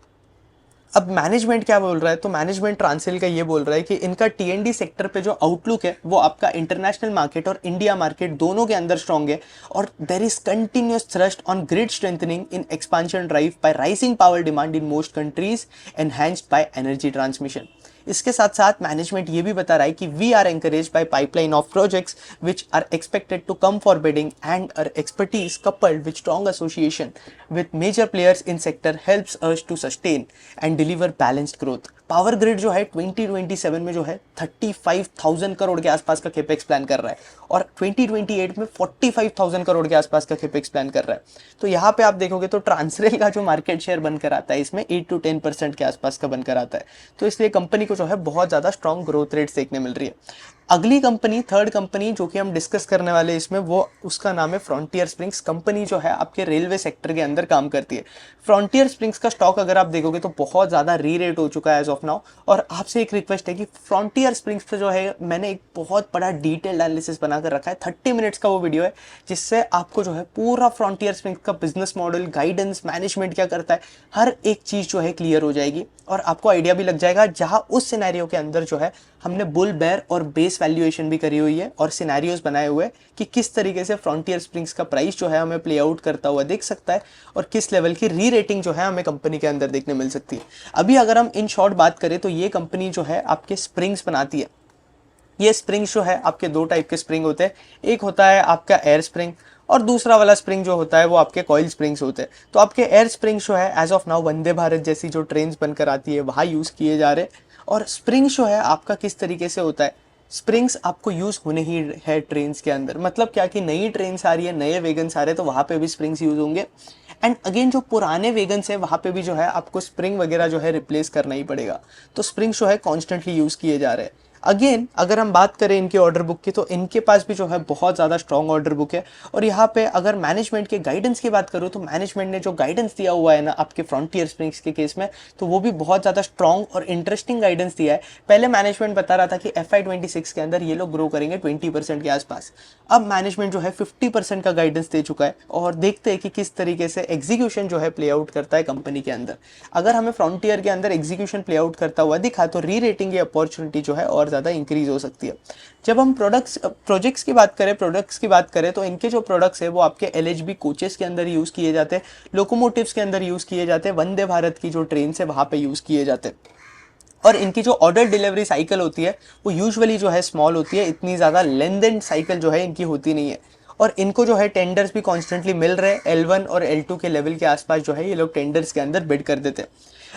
अब मैनेजमेंट क्या बोल रहा है, तो मैनेजमेंट ट्रांसलेल का ये बोल रहा है कि इनका टीएनडी सेक्टर पे जो आउटलुक है वो आपका इंटरनेशनल मार्केट और इंडिया मार्केट दोनों के अंदर स्ट्रॉन्ग है और there is continuous thrust on grid strengthening in expansion drive by rising power demand in most countries enhanced by energy transmission. इसके साथ साथ मैनेजमेंट ये भी बता रहा है कि we are anchorage by pipeline of projects which are expected to come for bidding and our expertise coupled with strong association with major players in sector helps us to sustain and deliver balanced growth. Power grid जो है 2027 में जो है 35,000 करोड़ के आसपास का capex plan कर रहा है और 2028 में 45,000 करोड़ के आसपास का केपेक्स प्लान कर रहा है। तो यहाँ पे आप देखोगे तो ट्रांसरेल का जो मार्केट शेयर बनकर आता है इसमें 8 to 10% के आसपास का बनकर आता है। तो इसलिए कंपनी को जो है बहुत ज़्यादा स्ट्रॉन्ग ग्रोथ रेट्स देखने मिल रही है। अगली कंपनी, थर्ड कंपनी जो कि हम डिस्कस करने वाले इसमें, वो उसका नाम है फ्रंटियर स्प्रिंग्स। कंपनी जो है आपके रेलवे सेक्टर के अंदर काम करती है। फ्रंटियर स्प्रिंग्स का स्टॉक अगर आप देखोगे तो बहुत ज़्यादा री रेट हो चुका है एज ऑफ नाउ। और आपसे एक रिक्वेस्ट है कि फ्रंटियर स्प्रिंग्स पे जो है मैंने एक बहुत बड़ा डिटेल एनालिसिस बनाकर रखा है, 30 मिनट्स का वो वीडियो है जिससे आपको जो है पूरा फ्रंटियर स्प्रिंग्स का बिजनेस मॉडल, गाइडेंस, मैनेजमेंट क्या करता है, हर एक चीज़ जो है क्लियर हो जाएगी और आपको आइडिया भी लग जाएगा। जहाँ उस सिनेरियो के अंदर जो है हमने बुल, बेयर और बेस वैल्यूएशन भी करी हुई है और सिनेरियोज बनाए हुए हैं कि किस तरीके से फ्रंटियर स्प्रिंग्स का प्राइस जो है हमें प्ले आउट करता हुआ देख सकता है और किस लेवल की री रेटिंग जो है हमें कंपनी के अंदर देखने मिल सकती है। अभी अगर हम इन शॉर्ट बात करें तो ये कंपनी जो है आपके स्प्रिंग्स बनाती है। ये स्प्रिंग्स जो है आपके दो टाइप के स्प्रिंग होते हैं, एक होता है आपका एयर स्प्रिंग और दूसरा वाला स्प्रिंग जो होता है वो आपके कॉइल स्प्रिंग्स होते हैं। तो आपके एयर स्प्रिंग्स जो है as of now Vande Bharat जैसी जो ट्रेन बनकर आती है वहाँ यूज़ किए जा रहे हैं। और स्प्रिंग्स जो है आपका किस तरीके से होता है, स्प्रिंग्स आपको यूज़ होने ही है ट्रेन्स के अंदर। मतलब क्या कि नई ट्रेन्स आ रही है, नए वेगन्स आ रहे हैं तो वहाँ पे भी स्प्रिंग्स यूज़ होंगे। एंड अगेन जो पुराने वेगन्स है वहाँ पे भी जो है आपको स्प्रिंग वगैरह जो है रिप्लेस करना ही पड़ेगा। तो स्प्रिंग्स जो है कॉन्स्टेंटली यूज़ किए जा रहे हैं। अगेन अगर हम बात करें इनके ऑर्डर बुक की तो इनके पास भी जो है बहुत ज़्यादा स्ट्रॉन्ग ऑर्डर बुक है। और यहाँ पे अगर मैनेजमेंट के गाइडेंस की बात करूँ तो मैनेजमेंट ने जो गाइडेंस दिया हुआ है ना आपके फ्रंटियर स्प्रिंग्स के केस में, तो वो भी बहुत ज़्यादा स्ट्रॉन्ग और इंटरेस्टिंग गाइडेंस दिया है। पहले मैनेजमेंट बता रहा था कि FY26 के अंदर ये लोग ग्रो करेंगे 20% के आसपास। अब मैनेजमेंट जो है 50% का गाइडेंस दे चुका है और देखते हैं कि किस तरीके से एग्जीक्यूशन जो है प्ले आउट करता है कंपनी के अंदर। अगर हमें फ्रंटियर के अंदर एग्जीक्यूशन प्ले आउट करता हुआ दिखा तो री रेटिंग की अपॉर्चुनिटी जो है और ज़्यादा इंक्रीज हो सकती है। जब हम प्रोजेक्ट्स की बात करें तो इनके जो प्रोडक्ट्स है वो आपके LHB कोचेस के अंदर यूज़ किए जाते हैं, लोकोमोटिव्स के अंदर यूज़ किए जाते हैं, वंदे भारत की जो ट्रेन है वहाँ पे यूज़ किए जाते हैं। और इनकी जो ऑर्डर डिलीवरी साइकिल होती है वो यूजुअली जो है स्मॉल होती है, इतनी ज़्यादा लेन देन साइकिल जो है इनकी होती नहीं है। और इनको जो है टेंडर्स भी कॉन्स्टेंटली मिल रहे हैं, L1 और L2 के लेवल के आसपास जो है ये लोग टेंडर्स के अंदर बिड कर देते हैं।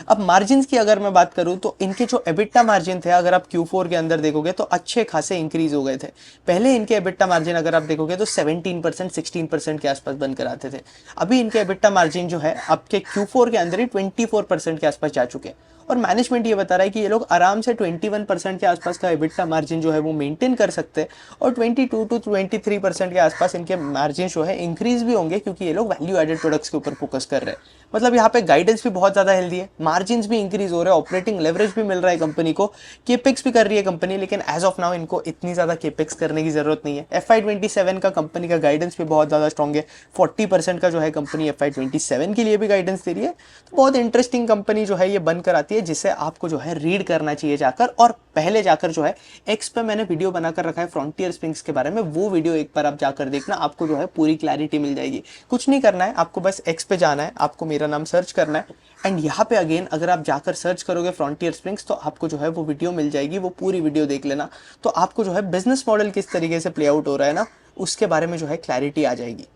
अब मार्जिन की अगर मैं बात करूं तो इनके जो एबिटा मार्जिन थे अगर आप Q4 के अंदर देखोगे तो अच्छे खासे इंक्रीज हो गए थे। पहले इनके एबिटा मार्जिन अगर आप देखोगे तो 17% 16% के आसपास बनकर आते थे। अभी इनके एबिटा मार्जिन जो है आपके Q4 के अंदर ही 24% के आसपास जा चुके हैं। और मैनेजमेंट ये बता रहा है कि ये लोग आराम से 21% के आसपास का एबिटा मार्जिन जो है वो मेंटेन कर सकते हैं और 22 to 23% के आसपास इनके मार्जिन जो है इंक्रीज भी होंगे क्योंकि ये लोग वैल्यू एडेड प्रोडक्ट्स के ऊपर फोकस कर रहे हैं। मतलब यहाँ पे गाइडेंस भी बहुत ज़्यादा हेल्दी है, मार्जिन भी इंक्रीज हो रहे हैं, ऑपरेटिंग लेवरेज भी मिल रहा है कंपनी को, केपेक्स भी कर रही है कंपनी, लेकिन एज ऑफ नाउ इनको इतनी ज़्यादा केपेक्स करने की जरूरत नहीं है। FY27 का कंपनी का गाइडेंस भी बहुत ज़्यादा स्ट्रॉन्ग है, 40% का जो है कंपनी FY27 के लिए भी गाइडेंस दे रही है। तो बहुत इंटरेस्टिंग कंपनी जो है ये बनकर आती है जिसे आपको जो है रीड करना चाहिए जाकर। और पहले जाकर जो है X पे मैंने वीडियो बनाकर रखा है फ्रंटियर स्प्रिंग्स के बारे में, वो वीडियो एक बार आप जाकर देखना, आपको जो है पूरी क्लैरिटी मिल जाएगी। कुछ नहीं करना है, आपको बस X पे जाना है, आपको मेरा नाम सर्च करना है एंड यहाँ पे अगेन अगर आप जाकर सर्च करोगे फ्रंटियर स्प्रिंग्स तो आपको जो है वो वीडियो मिल जाएगी, वो पूरी वीडियो देख लेना। तो आपको जो है बिजनेस मॉडल किस तरीके से प्ले आउट हो रहा है ना उसके बारे में जो है क्लैरिटी आ जाएगी।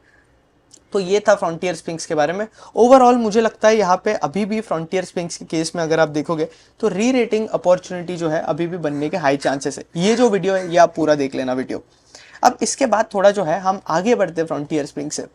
तो ये था फ्रंटियर स्प्रिंग्स के बारे में। ओवरऑल मुझे लगता है यहाँ पे अभी भी फ्रंटियर स्प्रिंग्स के केस में अगर आप देखोगे तो री रेटिंग अपॉर्चुनिटी जो है अभी भी बनने के हाई चांसेस है। ये जो वीडियो है ये आप पूरा देख लेना वीडियो। अब इसके बाद थोड़ा जो है हम आगे बढ़ते हैं फ्रंटियर स्प्रिंग से।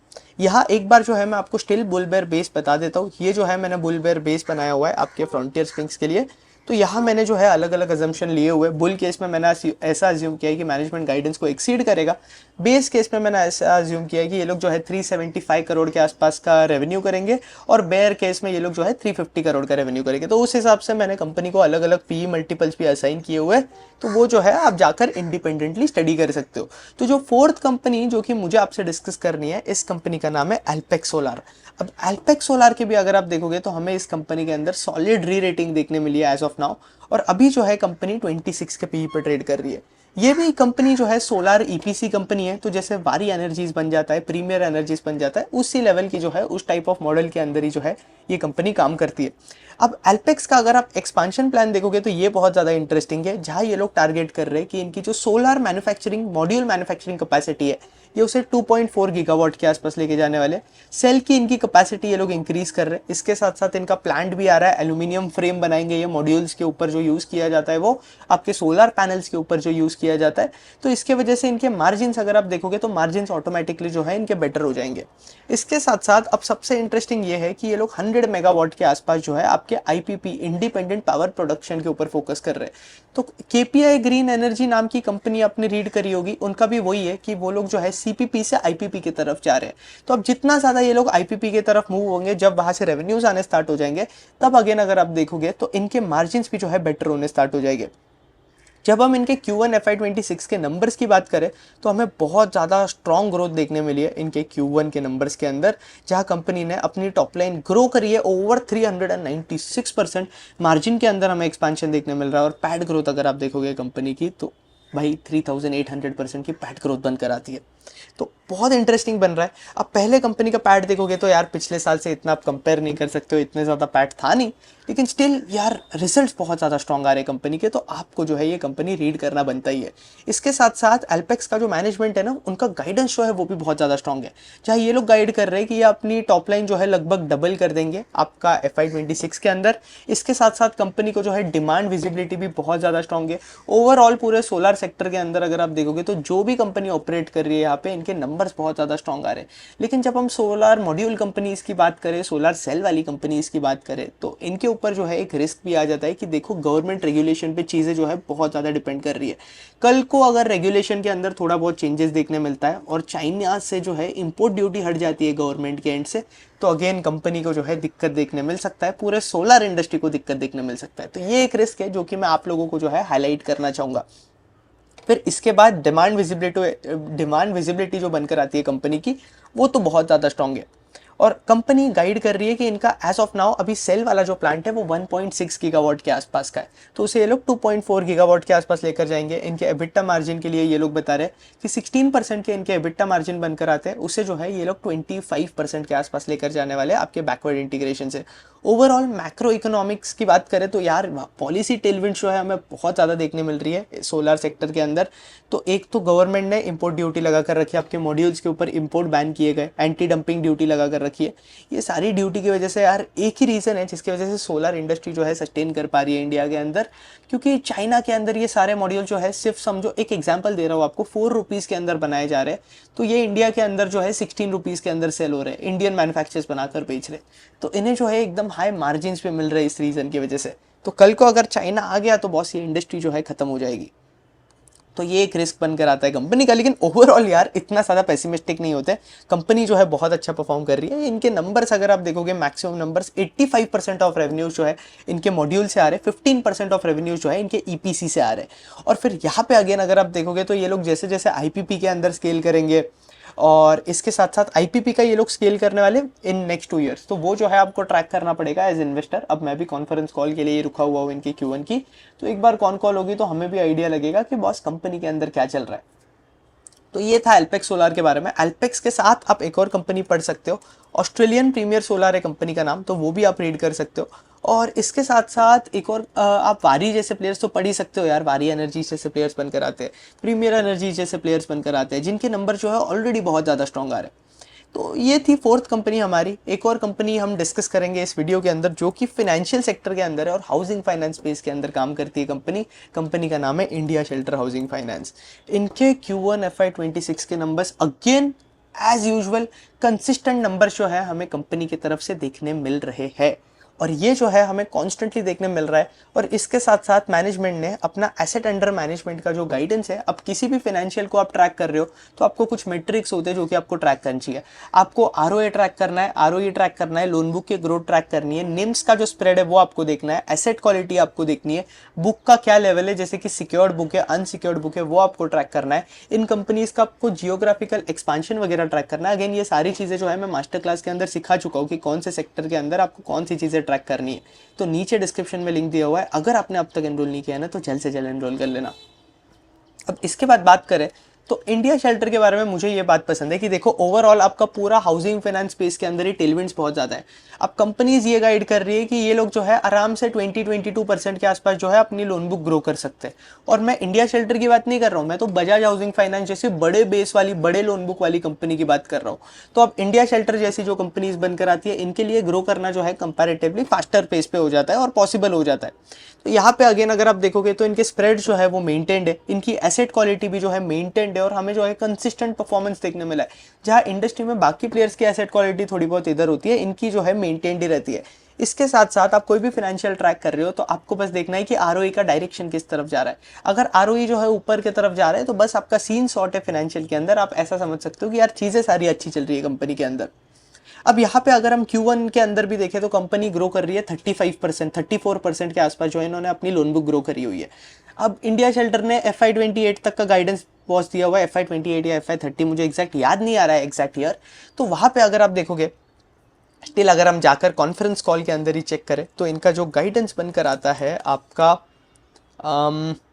यहाँ एक बार जो है मैं आपको स्टिल बुल बेयर बेस बता देता हूँ। ये जो है मैंने बुल बेयर बेस बनाया हुआ है आपके फ्रंटियर स्प्रिंग्स के लिए। तो यहाँ मैंने जो है अलग अलग अजम्पशन लिए हुए, बुल केस में मैंने ऐसा अज्यूम किया है कि मैनेजमेंट गाइडेंस को एक्सीड करेगा, बेस केस में मैंने ऐसा अज्यूम किया है कि ये लोग जो है 375 करोड़ के आसपास का रेवेन्यू करेंगे, और बेयर केस में ये लोग जो है 350 करोड़ का रेवेन्यू करेंगे। तो उस हिसाब से मैंने कंपनी को अलग अलग पी मल्टीपल्स भी असाइन किए हुए, तो वो जो है आप जाकर इंडिपेंडेंटली स्टडी कर सकते हो। तो जो फोर्थ कंपनी जो कि मुझे आपसे डिस्कस करनी है, इस कंपनी का नाम है एल्पेक्स सोलार। अब एल्पेक्स सोलार के भी अगर आप देखोगे तो हमें इस कंपनी के अंदर सॉलिड री रेटिंग देखने मिली है एज ऑफ नाउ, और अभी जो है कंपनी 26 के पीई पर ट्रेड कर रही है। ये भी कंपनी जो है सोलार ईपीसी कंपनी है, तो जैसे वारी एनर्जीज बन जाता है, प्रीमियर एनर्जीज बन जाता है, उसी लेवल की जो है उस टाइप ऑफ मॉडल के अंदर ही जो है ये कंपनी काम करती है। अब एल्पेक्स का अगर आप एक्सपांशन प्लान देखोगे तो ये बहुत ज़्यादा इंटरेस्टिंग है, जहाँ ये लोग टारगेट कर रहे हैं कि इनकी जो solar manufacturing module manufacturing capacity है, ये उसे 2.4 गीगावाट के आसपास लेके जाने वाले। सेल की इनकी कैपेसिटी ये लोग इंक्रीज कर रहे हैं। इसके साथ साथ इनका प्लांट भी आ रहा है, एल्यूमिनियम फ्रेम बनाएंगे ये मॉड्यूल्स के ऊपर, जो यूज़ किया जाता है वो आपके सोलर पैनल्स के ऊपर जो यूज़ किया जाता है। तो इसके वजह से इनके मार्जिन्स अगर आप देखोगे तो मार्जिन्स ऑटोमेटिकली जो है इनके बेटर हो जाएंगे। इसके साथ साथ अब सबसे इंटरेस्टिंग ये है कि ये लोग 100 मेगावाट के आसपास जो है आपके आईपीपी इंडिपेंडेंट पावर प्रोडक्शन के ऊपर फोकस कर रहे हैं। तो केपीआई ग्रीन एनर्जी नाम की कंपनी आपने रीड करी होगी, उनका भी वही है कि वो लोग जो है सीपीपी से आईपीपी की तरफ जा रहे हैं। तो अब जितना ज़्यादा ये लोग आईपीपी की तरफ मूव होंगे, जब वहाँ से रेवेन्यूज आने स्टार्ट हो जाएंगे, तब अगेन अगर आप देखोगे तो इनके मार्जिन्स भी जो है बेटर होने स्टार्ट हो जाएंगे। जब हम इनके Q1 FY26 के नंबर्स की बात करें तो हमें बहुत ज़्यादा स्ट्रॉन्ग ग्रोथ देखने मिली है इनके Q1 के नंबर्स के अंदर, जहां कंपनी ने अपनी टॉप लाइन ग्रो करी है ओवर 396%। मार्जिन के अंदर हमें एक्सपेंशन देखने मिल रहा है, और पैड ग्रोथ अगर आप देखोगे कंपनी की तो भाई 3800% की पैड ग्रोथ बनकर आती है। तो बहुत इंटरेस्टिंग बन रहा है। अब पहले कंपनी का पैड देखोगे तो यार पिछले साल से इतना आप कंपेयर नहीं कर सकते हो, इतने ज़्यादा पैड था नहीं, लेकिन स्टिल यार रिजल्ट्स बहुत ज़्यादा स्ट्रॉन्ग आ रहे हैं कंपनी के, तो आपको जो है ये कंपनी रीड करना बनता ही है। इसके साथ साथ एल्पेक्स का जो मैनेजमेंट है ना, उनका गाइडेंस जो है वो भी बहुत ज़्यादा स्ट्रॉन्ग है, जहाँ ये लोग गाइड कर रहे हैं कि ये अपनी टॉप लाइन जो है लगभग डबल कर देंगे आपका FY26 के अंदर। इसके साथ साथ कंपनी को जो है डिमांड विजिबिलिटी भी बहुत ज़्यादा स्ट्रॉन्ग है। ओवरऑल पूरे सोलर सेक्टर के अंदर अगर आप देखोगे तो जो भी कंपनी ऑपरेट कर रही है यहाँ पे, इनके नंबर्स बहुत ज़्यादा स्ट्रॉन्ग आ रहे हैं। लेकिन जब हम सोलर मॉड्यूल कंपनीज की बात करें, सोलर सेल वाली कंपनीज की बात करें, तो इनके ऊपर जो है एक रिस्क भी आ जाता है कि देखो गवर्नमेंट रेगुलेशन पे चीज़ें जो है बहुत ज़्यादा डिपेंड कर रही है। कल को अगर रेगुलेशन के अंदर थोड़ा बहुत चेंजेस देखने मिलता है और चाइना से जो है इंपोर्ट ड्यूटी हट जाती है गवर्नमेंट के एंड से, तो अगेन कंपनी को जो है दिक्कत देखने मिल सकता है, पूरे सोलर इंडस्ट्री को दिक्कत देखने मिल सकता है। तो ये एक रिस्क है जो कि मैं आप लोगों को जो है हाईलाइट करना चाहूँगा। फिर इसके बाद डिमांड विजिबिलिटी जो बनकर आती है कंपनी की, वो तो बहुत ज़्यादा स्ट्रॉन्ग है। और कंपनी गाइड कर रही है कि इनका एज ऑफ नाउ अभी सेल वाला जो प्लांट है वो 1.6 गीगावाट के आसपास का है, तो उसे ये लोग 2.4 गीगावाट के आसपास लेकर जाएंगे। इनके एबिटा मार्जिन के लिए ये लोग बता रहे हैं कि 16% के इनके एबिटा मार्जिन बनकर आते हैं, उसे जो है ये लोग 25% के आसपास लेकर जाने वाले हैं आपके बैकवर्ड इंटीग्रेशन से। ओवरऑल मैक्रो इकोनॉमिक्स की बात करें तो यार पॉलिसी टेलविंड जो है हमें बहुत ज़्यादा देखने मिल रही है सोलर सेक्टर के अंदर। तो एक तो गवर्नमेंट ने इंपोर्ट ड्यूटी लगा कर रखी है, आपके मॉड्यूल्स के ऊपर इंपोर्ट बैन किए गए, एंटी डंपिंग ड्यूटी लगा कर रखी है। ये सारी ड्यूटी की वजह से यार एक ही रीज़न है जिसकी वजह से सोलर इंडस्ट्री जो है सस्टेन कर पा रही है इंडिया के अंदर, क्योंकि चाइना के अंदर ये सारे मॉड्यूल जो है सिर्फ समझो, एक एग्जाम्पल दे रहा हूँ आपको, 4 रुपीज़ के अंदर बनाए जा रहे हैं, तो ये इंडिया के अंदर जो है 16 रुपीज़ के अंदर सेल हो रहे हैं, इंडियन मैन्युफैक्चरर्स बनाकर बेच रहे, तो इन्हें जो है एकदम हाई मार्जिन्स पे मिल रहे हैं इस रीज़न की वजह से। तो कल को अगर चाइना आ गया तो बॉस ये इंडस्ट्री जो है खत्म हो जाएगी। तो ये एक रिस्क बनकर आता है कंपनी का। लेकिन ओवरऑल यार इतना ज़्यादा पेसिमिस्टिक नहीं होते, कंपनी जो है बहुत अच्छा परफॉर्म कर रही है। इनके नंबर्स अगर आप देखोगे, मैक्सिमम नंबर्स 85% ऑफ रेवेन्यूज जो है इनके मॉड्यूल से आ रहे हैं, 15% ऑफ रेवेन्यूज जो है इनके ईपीसी से आ रहे हैं। और फिर यहाँ पे अगेन अगर आप देखोगे तो ये लोग जैसे जैसे आईपीपी के अंदर स्केल करेंगे, और इसके साथ साथ आईपीपी का ये लोग स्केल करने वाले इन नेक्स्ट 2 ईयर्स, तो वो जो है आपको ट्रैक करना पड़ेगा एज इन्वेस्टर। अब मैं भी कॉन्फ्रेंस कॉल के लिए ये रुका हुआ हूँ इनकी Q1 की, तो एक बार कॉन कॉल होगी तो हमें भी आइडिया लगेगा कि बॉस कंपनी के अंदर क्या चल रहा है। तो ये था एल्पेक्स सोलार के बारे में। एल्पेक्स के साथ आप एक और कंपनी पढ़ सकते हो, ऑस्ट्रेलियन प्रीमियर सोलार है कंपनी का नाम, तो वो भी आप रीड कर सकते हो। और इसके साथ साथ एक और आप वारी जैसे प्लेयर्स तो पढ़ ही सकते हो यार, वारी एनर्जी जैसे प्लेयर्स बनकर आते हैं, प्रीमियर एनर्जी जैसे प्लेयर्स बनकर आते हैं, जिनके नंबर जो है ऑलरेडी बहुत ज़्यादा स्ट्रॉन्ग आ रहे हैं। तो ये थी फोर्थ कंपनी हमारी। एक और कंपनी हम डिस्कस करेंगे इस वीडियो के अंदर जो कि फाइनेंशियल सेक्टर के अंदर है और हाउसिंग फाइनेंस स्पेस के अंदर काम करती है कंपनी का नाम है इंडिया शेल्टर हाउसिंग फाइनेंस। इनके Q1 FY26 के numbers again as usual consistent number जो है हमें कंपनी की तरफ से देखने मिल रहे हैं। और ये जो है हमें कॉन्स्टेंटली देखने मिल रहा है। और इसके साथ साथ मैनेजमेंट ने अपना एसेट अंडर मैनेजमेंट का जो गाइडेंस है, अब किसी भी फाइनेंशियल को आप ट्रैक कर रहे हो तो आपको कुछ मेट्रिक्स होते हैं जो कि आपको ट्रैक करनी चाहिए। आपको आरओए ट्रैक करना है, आरओई ट्रैक करना है, लोन बुक की ग्रोथ ट्रैक करनी है, निम्स का जो स्प्रेड है वो आपको देखना है, एसेट क्वालिटी आपको देखनी है, बुक का क्या लेवल है, जैसे कि सिक्योर्ड बुक है, अनसिक्योर्ड बुक है, वो आपको ट्रैक करना है। इन कंपनीज का आपको जियोग्राफिकल एक्सपांशन वगैरह ट्रैक करना है। अगेन ये सारी चीजें जो है मैं मास्टर क्लास के अंदर सिखा चुका हूँ कि कौन से सेक्टर के अंदर आपको कौन सी चीजें ट्रैक करनी है। तो नीचे डिस्क्रिप्शन में लिंक दिया हुआ है, अगर आपने अब तक एनरोल नहीं किया है ना तो जल्द से जल्द एनरोल कर लेना। अब इसके बाद बात करें तो इंडिया शेल्टर के बारे में मुझे ये बात पसंद है कि देखो ओवरऑल आपका पूरा हाउसिंग फाइनेंस स्पेस के अंदर ही टेलविंड्स बहुत ज़्यादा है। अब कंपनीज ये गाइड कर रही है कि ये लोग जो है आराम से 20-22% के आसपास जो है अपनी लोन बुक ग्रो कर सकते हैं। और मैं इंडिया शेल्टर की बात नहीं कर रहा हूँ, मैं तो बजाज हाउसिंग फाइनेंस जैसे बड़े बेस वाली बड़े लोन बुक वाली कंपनी की बात कर रहा हूँ। तो अब इंडिया शेल्टर जैसी जो कंपनीज बनकर आती है इनके लिए ग्रो करना जो है कंपैरेटिवली फास्टर पेस पे हो जाता है और पॉसिबल हो जाता है। तो यहाँ पे अगेन अगर आप देखोगे तो इनके स्प्रेड जो है वो मेंटेन्ड है, इनकी एसेट क्वालिटी भी जो है मेंटेन्ड है और हमें जो है कंसिस्टेंट परफॉर्मेंस देखने मिला है। जहाँ इंडस्ट्री में बाकी प्लेयर्स की एसेट क्वालिटी थोड़ी बहुत इधर होती है, इनकी जो है मेंटेन्ड ही रहती है। इसके साथ साथ आप कोई भी फाइनेंशियल ट्रैक कर रहे हो तो आपको बस देखना है कि आरओई का डायरेक्शन किस तरफ जा रहा है। अगर आरओई जो है ऊपर की तरफ जा रहा है तो बस आपका सीन सॉर्ट है फाइनेंशियल के अंदर, आप ऐसा समझ सकते हो कि यार चीज़ें सारी अच्छी चल रही है कंपनी के अंदर। अब यहाँ पे अगर हम Q1 के अंदर भी देखें तो कंपनी ग्रो कर रही है 35%, 34% के आसपास जो इन्होंने अपनी लोन बुक ग्रो करी हुई है। अब इंडिया शेल्टर ने FY28 तक का गाइडेंस पहुंच दिया हुआ है, FY28 या FY30 मुझे एग्जैक्ट याद नहीं आ रहा है एग्जैक्ट ईयर। तो वहाँ पे अगर आप देखोगे स्टिल अगर हम जाकर कॉन्फ्रेंस कॉल के अंदर ही चेक करें तो इनका जो गाइडेंस बनकर आता है आपका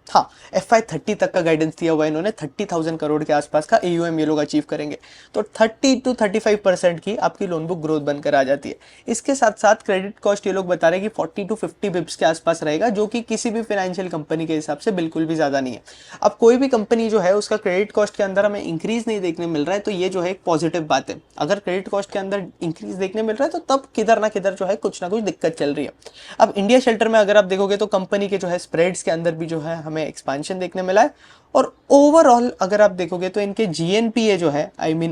हाँ FY30 तक का गाइडेंस दिया हुआ है इन्होंने, 30,000 करोड़ के आसपास का AUM ये लोग अचीव करेंगे। तो 30-35% की आपकी लोन बुक ग्रोथ बनकर आ जाती है। इसके साथ साथ क्रेडिट कॉस्ट ये लोग बता रहे हैं कि 40-50 बिप्स के आसपास रहेगा, जो कि किसी भी फाइनेंशियल कंपनी के हिसाब से बिल्कुल भी ज़्यादा नहीं है। अब कोई भी कंपनी जो है उसका क्रेडिट कॉस्ट के अंदर हमें इंक्रीज नहीं देखने मिल रहा है तो ये जो है एक पॉजिटिव बात है। अगर क्रेडिट कॉस्ट के अंदर इंक्रीज देखने मिल रहा है तो तब किधर ना किधर जो है कुछ ना कुछ दिक्कत चल रही है। अब इंडिया शेल्टर में अगर आप देखोगे तो कंपनी के जो है स्प्रेड्स के अंदर भी जो है हमें एक्सपांशन देखने मिला है। और ओवरऑल अगर आप देखोगे तो इनके GNPA जो है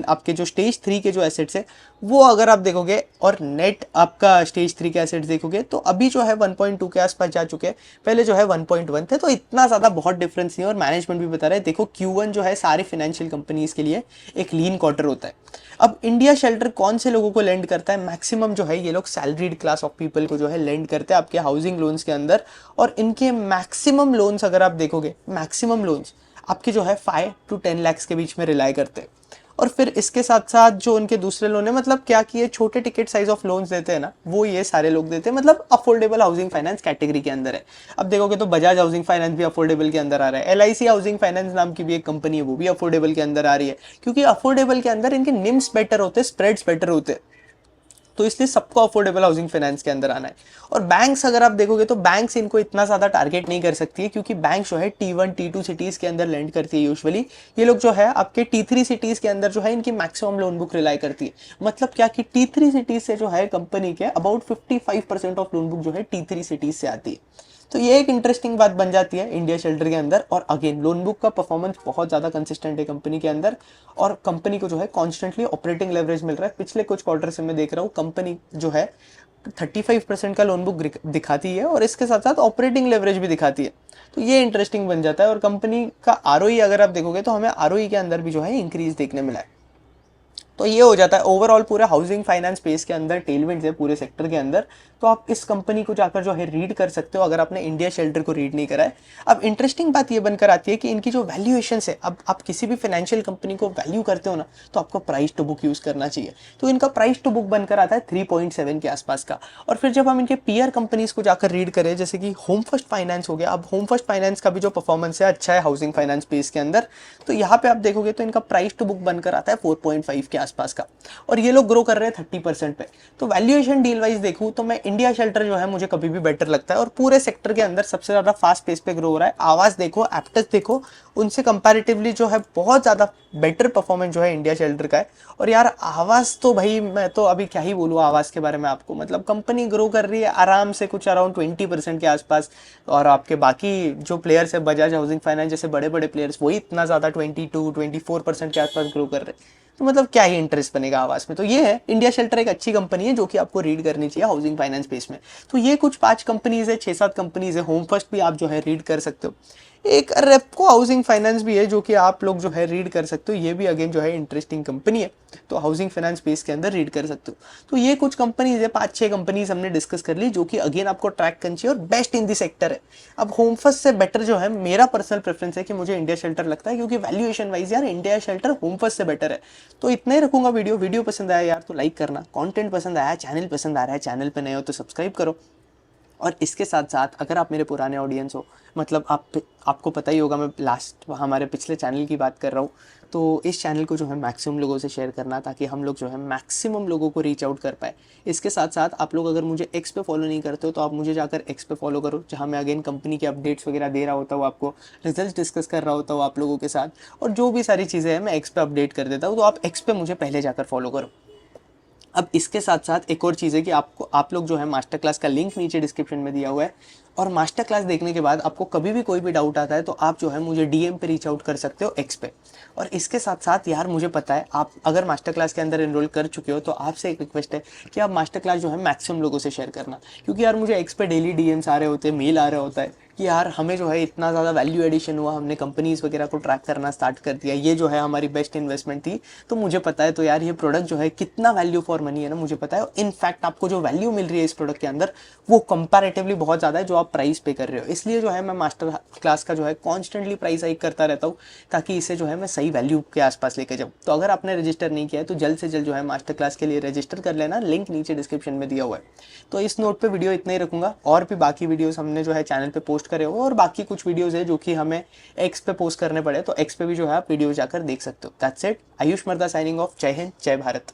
आपके जो स्टेज 3 के जो एसेट्स है वो अगर आप देखोगे और नेट आपका स्टेज 3 के एसेट्स देखोगे तो अभी जो है 1.2 के आसपास जा चुके हैं, पहले जो है 1.1 थे। तो इतना ज़्यादा बहुत डिफरेंस नहीं है। और मैनेजमेंट भी बता रहे हैं देखो Q1 जो है सारे फाइनेंशियल कंपनीज के लिए एक लीन क्वार्टर होता है। अब इंडिया शेल्टर कौन से लोगों को लेंड करता है, मैक्सिमम जो है ये लोग सैलरीड क्लास ऑफ पीपल को जो है लेंड करते हैं आपके हाउसिंग लोन्स के अंदर। और इनके मैक्सिमम लोन्स अगर आप देखोगे, मैक्सिमम लोन्स आपके जो है 5 to 10 लाख के बीच में रिलाई करते हैं। और फिर इसके साथ साथ जो उनके दूसरे लोन है, मतलब क्या कि ये छोटे टिकट साइज ऑफ लोन्स देते हैं ना, वो ये सारे लोग देते हैं, मतलब अफोर्डेबल हाउसिंग फाइनेंस कैटेगरी के अंदर है। अब देखोगे तो बजाज हाउसिंग फाइनेंस भी अफोर्डेबल के अंदर आ रहा है, LIC हाउसिंग फाइनेंस नाम की भी एक कंपनी है वो भी अफोर्डेबल के अंदर आ रही है, क्योंकि अफोर्डेबल के अंदर इनके निम्स बेटर होते हैं, स्प्रेड्स बेटर होते हैं। तो इसलिए सबको अफोर्डेबल हाउसिंग फाइनेंस के अंदर आना है। और बैंक्स अगर आप देखोगे तो बैंक्स इनको इतना ज़्यादा टारगेट नहीं कर सकती है, क्योंकि बैंक जो है T1 T2 सिटीज़ के अंदर लैंड करती है यूजुअली। ये लोग जो है आपके T3 सिटीज़ के अंदर जो है इनकी मैक्सिमम लोन बुक रिलाई करती है। मतलब क्या कि T3 सिटीज़ से जो है कंपनी के अबाउट 55% ऑफ लोन बुक जो है T3 सिटीज़ से आती है। तो ये एक इंटरेस्टिंग बात बन जाती है इंडिया शेल्टर के अंदर। और अगेन लोन बुक का परफॉर्मेंस बहुत ज़्यादा कंसिस्टेंट है कंपनी के अंदर, और कंपनी को जो है कॉन्स्टेंटली ऑपरेटिंग लेवरेज मिल रहा है। पिछले कुछ क्वार्टर से मैं देख रहा हूँ कंपनी जो है 35% का लोन बुक दिखाती है और इसके साथ साथ ऑपरेटिंग लेवरेज भी दिखाती है। तो ये इंटरेस्टिंग बन जाता है। और कंपनी का ROE अगर आप देखोगे तो हमें ROE के अंदर भी जो है इंक्रीज देखने मिला है। तो ये हो जाता है ओवरऑल पूरे हाउसिंग फाइनेंस स्पेस के अंदर टेलविंड्स है पूरे सेक्टर के अंदर। तो आप इस कंपनी को जाकर जो है रीड कर सकते हो अगर आपने इंडिया शेल्टर को रीड नहीं करा है। अब इंटरेस्टिंग बात ये बनकर आती है कि इनकी जो वैल्यूएशन है, अब आप किसी भी फाइनेंशियल कंपनी को वैल्यू करते हो ना तो आपको प्राइस टू बुक यूज करना चाहिए। तो इनका प्राइस टू बुक बनकर आता है 3.7 के आसपास का। और फिर जब हम इनके पीयर कंपनीज को जाकर रीड करें, जैसे कि होम फर्स्ट फाइनेंस हो गया, अब होम फर्स्ट फाइनेंस का भी जो परफॉर्मेंस है अच्छा है हाउसिंग फाइनेंस स्पेस के अंदर। तो यहाँ पे आप देखोगे तो इनका प्राइस टू बुक बनकर आता है 4.5 के आसपास का, और ये लोग ग्रो कर रहे हैं 30% पे। तो वैल्यूएशन डील वाइज देखूं तो मैं इंडिया शेल्टर जो है मुझे कभी भी बेटर लगता है, और पूरे सेक्टर के अंदर सबसे ज्यादा फास्ट पेस पे ग्रो हो रहा है। आवाज देखो, एप्टस देखो, उनसे कंपैरेटिवली जो है बहुत ज्यादा बेटर परफॉर्मेंस जो है इंडिया शेल्टर का है। और यार आवाज तो भाई मैं तो अभी क्या ही बोलूँ आवाज के बारे में आपको, मतलब कंपनी ग्रो कर रही है आराम से कुछ अराउंड 20% के आसपास, और आपके बाकी जो प्लेयर्स है बजाज हाउसिंग फाइनेंस जैसे बड़े बड़े प्लेयर्स वही इतना ज्यादा 22-24% के आसपास ग्रो कर रहे हैं। तो मतलब क्या ही इंटरेस्ट बनेगा आवास में। तो ये है, इंडिया शेल्टर एक अच्छी कंपनी है जो कि आपको रीड करनी चाहिए हाउसिंग फाइनेंस स्पेस में। तो ये कुछ 5 कंपनीज है, 6-7 कंपनीज है। होम फर्स्ट भी आप जो है रीड कर सकते हो। एक रेपको हाउसिंग फाइनेंस भी है जो कि आप लोग जो है रीड कर सकते हो। ये भी अगेन जो है इंटरेस्टिंग कंपनी है, तो हाउसिंग फाइनेंस स्पेस के अंदर रीड कर सकते हो। तो ये कुछ कंपनीज है, 5-6 कंपनीज हमने डिस्कस कर ली जो कि अगेन आपको ट्रैक करनी चाहिए और बेस्ट इन दी सेक्टर है। अब होम फर्स्ट से बेटर जो है मेरा पर्सनल प्रेफरेंस है कि मुझे इंडिया शेल्टर लगता है, क्योंकि वैल्यूएशन वाइज यार इंडिया शेल्टर होम फर्स्ट से बेटर है। तो इतना ही रखूंगा। वीडियो पसंद आया यार तो लाइक करना, कंटेंट पसंद आया, चैनल पसंद आ रहा है, चैनल पे नए हो तो सब्सक्राइब करो। और इसके साथ साथ अगर आप मेरे पुराने ऑडियंस हो, मतलब आपको पता ही होगा, मैं लास्ट हमारे पिछले चैनल की बात कर रहा हूँ, तो इस चैनल को जो है मैक्सिमम लोगों से शेयर करना ताकि हम लोग जो है मैक्सिमम लोगों को रीच आउट कर पाए। इसके साथ साथ आप लोग अगर मुझे एक्स पे फॉलो नहीं करते हो तो आप मुझे जाकर एक्स पे फॉलो करो, जहाँ मैं अगेन कंपनी के अपडेट्स वगैरह दे रहा होता हूँ, आपको रिजल्ट डिस्कस कर रहा होता हूँ आप लोगों के साथ, और जो भी सारी चीज़ें हैं मैं एक्स पे अपडेट कर देता हूँ। तो आप एक्स पे मुझे पहले जाकर फॉलो करो। अब इसके साथ साथ एक और चीज़ है कि आप लोग जो है मास्टर क्लास का लिंक नीचे डिस्क्रिप्शन में दिया हुआ है, और मास्टर क्लास देखने के बाद आपको कभी भी कोई भी डाउट आता है तो आप जो है मुझे डीएम पे रीच आउट कर सकते हो एक्स पे। और इसके साथ साथ यार मुझे पता है आप अगर मास्टर क्लास के अंदर एनरोल कर चुके हो, तो आपसे एक रिक्वेस्ट है कि आप मास्टर क्लास जो है मैक्सिमम लोगों से शेयर करना, क्योंकि यार मुझे एक्स पे डेली डीएम्स आ रहे होते हैं, मेल आ रहा होता है कि यार हमें जो है इतना ज़्यादा वैल्यू एडिशन हुआ, हमने कंपनीज वगैरह को ट्रैक करना स्टार्ट कर दिया, ये जो है हमारी बेस्ट इन्वेस्टमेंट थी। तो मुझे पता है तो यार ये प्रोडक्ट जो है कितना वैल्यू फॉर मनी है ना, मुझे पता है। इनफैक्ट आपको जो वैल्यू मिल रही है इस प्रोडक्ट के अंदर वो कंपैरेटिवली बहुत ज़्यादा है जो आप प्राइस पे कर रहे हो। इसलिए जो है मैं मास्टर क्लास का जो है कॉन्स्टेंटली प्राइस हाइक करता रहता हूँ, ताकि इसे जो है मैं सही वैल्यू के आसपास लेके जाऊँ। तो अगर आपने रजिस्टर नहीं किया है तो जल्द से जल्द जो है मास्टर क्लास के लिए रजिस्टर कर लेना, लिंक नीचे डिस्क्रिप्शन में दिया हुआ है। तो इस नोट पे वीडियो इतना ही रखूंगा, और भी बाकी वीडियोस हमने जो है चैनल पे पोस्ट करे हो, और बाकी कुछ वीडियोस है जो कि हमें एक्स पे पोस्ट करने पड़े, तो एक्स पे भी जो है आप वीडियो जाकर देख सकते हो। That's it. आयुष मर्दा साइनिंग ऑफ। जय हिंद, जय भारत।